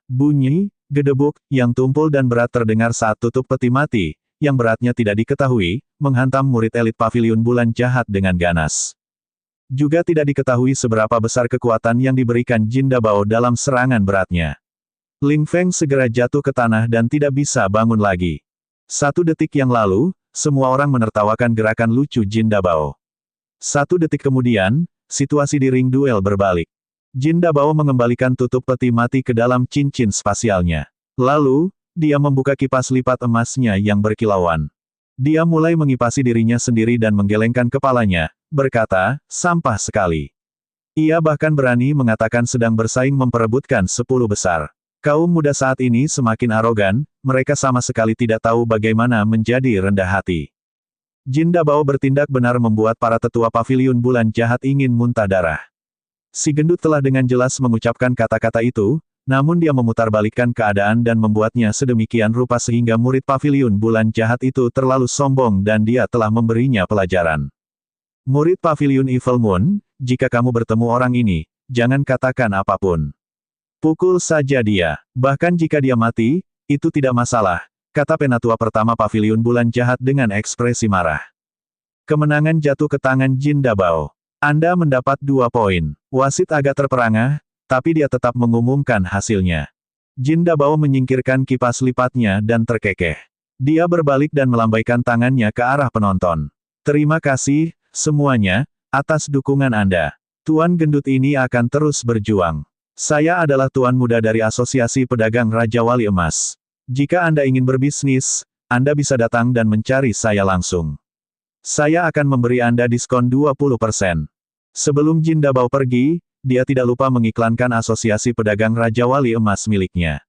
Speaker 1: Bunyi, gedebuk, yang tumpul dan berat terdengar saat tutup peti mati, yang beratnya tidak diketahui, menghantam murid elit Paviliun Bulan Jahat dengan ganas. Juga tidak diketahui seberapa besar kekuatan yang diberikan Jin Dabao dalam serangan beratnya. Ling Feng segera jatuh ke tanah dan tidak bisa bangun lagi. 1 detik yang lalu, semua orang menertawakan gerakan lucu Jin Dabao. 1 detik kemudian, situasi di ring duel berbalik. Jin Dabao mengembalikan tutup peti mati ke dalam cincin spasialnya. Lalu, dia membuka kipas lipat emasnya yang berkilauan. Dia mulai mengipasi dirinya sendiri dan menggelengkan kepalanya, berkata, sampah sekali. Ia bahkan berani mengatakan sedang bersaing memperebutkan 10 besar. Kaum muda saat ini semakin arogan, mereka sama sekali tidak tahu bagaimana menjadi rendah hati. Jin Dabao bertindak benar membuat para tetua paviliun bulan jahat ingin muntah darah. Si gendut telah dengan jelas mengucapkan kata-kata itu, namun dia memutarbalikkan keadaan dan membuatnya sedemikian rupa sehingga murid paviliun bulan jahat itu terlalu sombong dan dia telah memberinya pelajaran. Murid paviliun Evil Moon, jika kamu bertemu orang ini, jangan katakan apapun. Pukul saja dia, bahkan jika dia mati, itu tidak masalah, kata penatua pertama paviliun bulan jahat dengan ekspresi marah. Kemenangan jatuh ke tangan Jin Dabao. Anda mendapat 2 poin. Wasit agak terperangah, tapi dia tetap mengumumkan hasilnya. Jin Dabao menyingkirkan kipas lipatnya dan terkekeh. Dia berbalik dan melambaikan tangannya ke arah penonton. Terima kasih, semuanya, atas dukungan Anda. Tuan gendut ini akan terus berjuang. Saya adalah tuan muda dari Asosiasi Pedagang Raja Wali Emas. Jika Anda ingin berbisnis, Anda bisa datang dan mencari saya langsung. Saya akan memberi Anda diskon 20%. Sebelum Jin Dabao pergi, dia tidak lupa mengiklankan Asosiasi Pedagang Raja Wali Emas miliknya.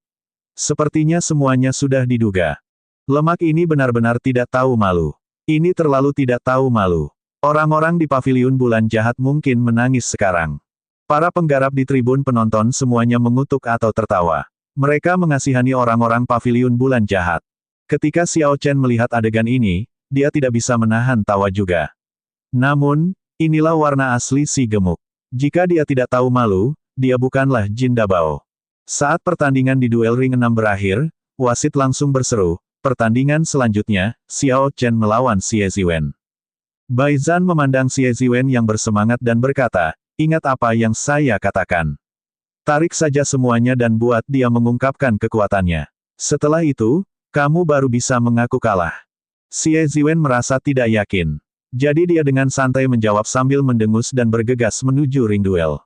Speaker 1: Sepertinya semuanya sudah diduga. Lemak ini benar-benar tidak tahu malu. Ini terlalu tidak tahu malu. Orang-orang di paviliun bulan jahat mungkin menangis sekarang. Para penggarap di tribun penonton semuanya mengutuk atau tertawa. Mereka mengasihani orang-orang paviliun bulan jahat. Ketika Xiao Chen melihat adegan ini, dia tidak bisa menahan tawa juga. Namun, inilah warna asli si gemuk. Jika dia tidak tahu malu, dia bukanlah Jin Dabao. Saat pertandingan di duel ring 6 berakhir, wasit langsung berseru, pertandingan selanjutnya, Xiao Chen melawan Xie Ziwen. Bai Zhan memandang Xie Ziwen yang bersemangat dan berkata, ingat apa yang saya katakan. Tarik saja semuanya dan buat dia mengungkapkan kekuatannya. Setelah itu, kamu baru bisa mengaku kalah. Xie Ziwen merasa tidak yakin. Jadi dia dengan santai menjawab sambil mendengus dan bergegas menuju ring duel.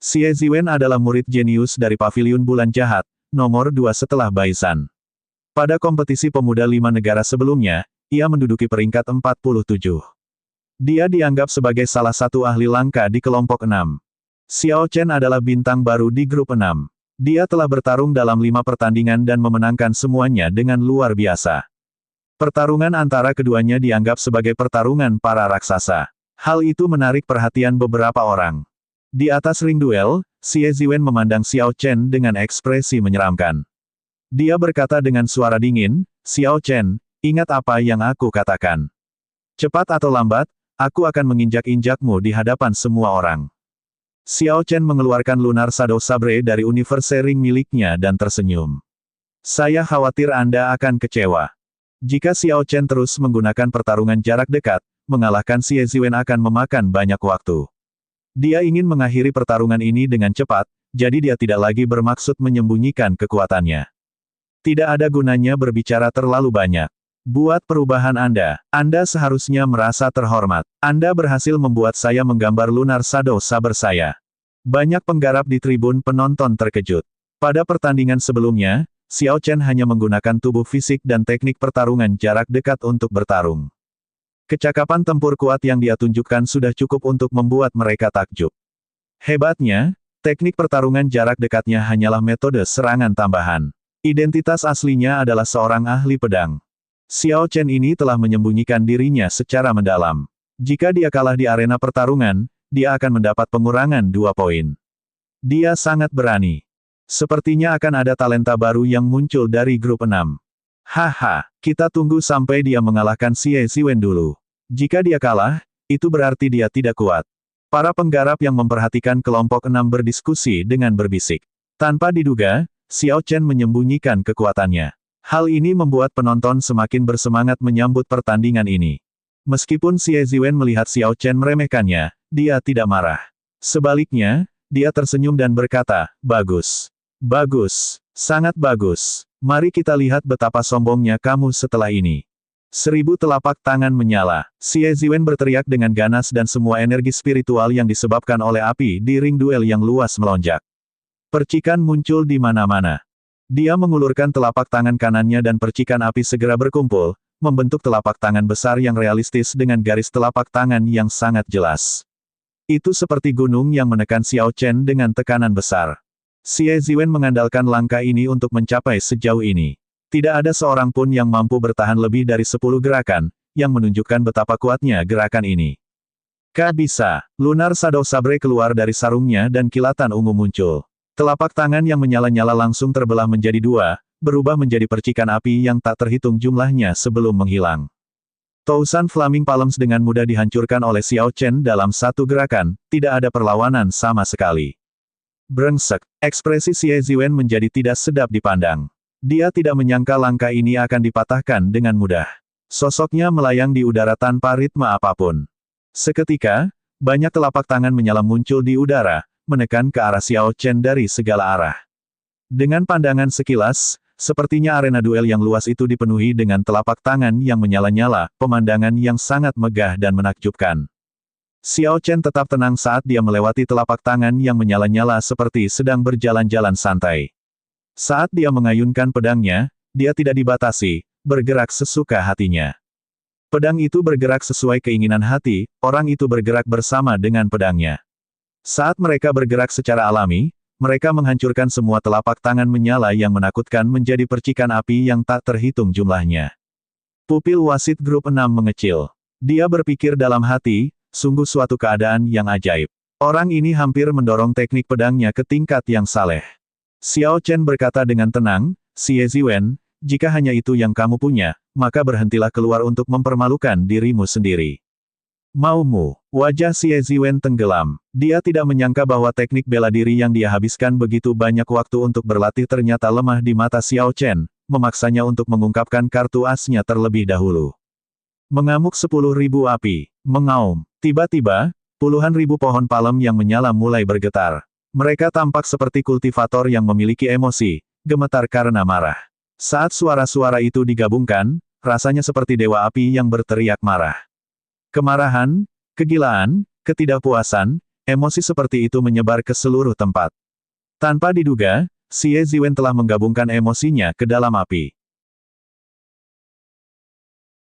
Speaker 1: Xie Ziwen adalah murid jenius dari paviliun bulan jahat, nomor 2 setelah Bai Zhan. Pada kompetisi pemuda 5 negara sebelumnya, ia menduduki peringkat 47. Dia dianggap sebagai salah satu ahli langka di kelompok 6. Xiao Chen adalah bintang baru di grup 6. Dia telah bertarung dalam 5 pertandingan dan memenangkan semuanya dengan luar biasa. Pertarungan antara keduanya dianggap sebagai pertarungan para raksasa. Hal itu menarik perhatian beberapa orang. Di atas ring duel, Xie Ziwen memandang Xiao Chen dengan ekspresi menyeramkan. Dia berkata dengan suara dingin, Xiao Chen, ingat apa yang aku katakan. Cepat atau lambat, aku akan menginjak-injakmu di hadapan semua orang. Xiao Chen mengeluarkan Lunar Shadow Sabre dari universe ring miliknya dan tersenyum. Saya khawatir Anda akan kecewa. Jika Xiao Chen terus menggunakan pertarungan jarak dekat, mengalahkan Xie Ziwen akan memakan banyak waktu. Dia ingin mengakhiri pertarungan ini dengan cepat, jadi dia tidak lagi bermaksud menyembunyikan kekuatannya. Tidak ada gunanya berbicara terlalu banyak. Buat perubahan Anda seharusnya merasa terhormat. Anda berhasil membuat saya menggambar Lunar Shadow Saber saya. Banyak penggarap di tribun penonton terkejut. Pada pertandingan sebelumnya, Xiao Chen hanya menggunakan tubuh fisik dan teknik pertarungan jarak dekat untuk bertarung. Kecakapan tempur kuat yang dia tunjukkan sudah cukup untuk membuat mereka takjub. Hebatnya, teknik pertarungan jarak dekatnya hanyalah metode serangan tambahan. Identitas aslinya adalah seorang ahli pedang. Xiao Chen ini telah menyembunyikan dirinya secara mendalam. Jika dia kalah di arena pertarungan, dia akan mendapat pengurangan 2 poin. Dia sangat berani. Sepertinya akan ada talenta baru yang muncul dari grup 6. Haha, kita tunggu sampai dia mengalahkan Xie Ziwen dulu. Jika dia kalah, itu berarti dia tidak kuat. Para penggarap yang memperhatikan kelompok 6 berdiskusi dengan berbisik. Tanpa diduga, Xiao Chen menyembunyikan kekuatannya. Hal ini membuat penonton semakin bersemangat menyambut pertandingan ini. Meskipun Xie Ziwen melihat Xiao Chen meremehkannya, dia tidak marah. Sebaliknya, dia tersenyum dan berkata, "Bagus. Bagus. Sangat bagus. Mari kita lihat betapa sombongnya kamu setelah ini." 1000 telapak tangan menyala. Xie Ziwen berteriak dengan ganas dan semua energi spiritual yang disebabkan oleh api di ring duel yang luas melonjak. Percikan muncul di mana-mana. Dia mengulurkan telapak tangan kanannya dan percikan api segera berkumpul, membentuk telapak tangan besar yang realistis dengan garis telapak tangan yang sangat jelas. Itu seperti gunung yang menekan Xiao Chen dengan tekanan besar. Xie Ziwen mengandalkan langkah ini untuk mencapai sejauh ini. Tidak ada seorang pun yang mampu bertahan lebih dari 10 gerakan, yang menunjukkan betapa kuatnya gerakan ini. Bisa. Lunar Shadow Sabre keluar dari sarungnya dan kilatan ungu muncul. Telapak tangan yang menyala-nyala langsung terbelah menjadi dua, berubah menjadi percikan api yang tak terhitung jumlahnya sebelum menghilang. Tousan Flaming Palms dengan mudah dihancurkan oleh Xiao Chen dalam satu gerakan, tidak ada perlawanan sama sekali. Brengsek, ekspresi Xie Ziwen menjadi tidak sedap dipandang. Dia tidak menyangka langkah ini akan dipatahkan dengan mudah. Sosoknya melayang di udara tanpa ritme apapun. Seketika, banyak telapak tangan menyala muncul di udara, menekan ke arah Xiao Chen dari segala arah. Dengan pandangan sekilas, sepertinya arena duel yang luas itu dipenuhi dengan telapak tangan yang menyala-nyala, pemandangan yang sangat megah dan menakjubkan. Xiao Chen tetap tenang saat dia melewati telapak tangan yang menyala-nyala seperti sedang berjalan-jalan santai. Saat dia mengayunkan pedangnya, dia tidak dibatasi, bergerak sesuka hatinya. Pedang itu bergerak sesuai keinginan hati, orang itu bergerak bersama dengan pedangnya. Saat mereka bergerak secara alami, mereka menghancurkan semua telapak tangan menyala yang menakutkan menjadi percikan api yang tak terhitung jumlahnya. Pupil wasit grup 6 mengecil. Dia berpikir dalam hati, sungguh suatu keadaan yang ajaib. Orang ini hampir mendorong teknik pedangnya ke tingkat yang saleh. Xiao Chen berkata dengan tenang, "Xie Ziwen, jika hanya itu yang kamu punya, maka berhentilah keluar untuk mempermalukan dirimu sendiri." Maumu. Wajah Xie Ziwen tenggelam. Dia tidak menyangka bahwa teknik bela diri yang dia habiskan begitu banyak waktu untuk berlatih ternyata lemah di mata Xiao Chen, memaksanya untuk mengungkapkan kartu asnya terlebih dahulu. Mengamuk 10.000 api. Mengaum. Tiba-tiba, puluhan ribu pohon palem yang menyala mulai bergetar. Mereka tampak seperti kultivator yang memiliki emosi, gemetar karena marah. Saat suara-suara itu digabungkan, rasanya seperti dewa api yang berteriak marah. Kemarahan, kegilaan, ketidakpuasan, emosi seperti itu menyebar ke seluruh tempat. Tanpa diduga, Xie Ziwen telah menggabungkan emosinya ke dalam api.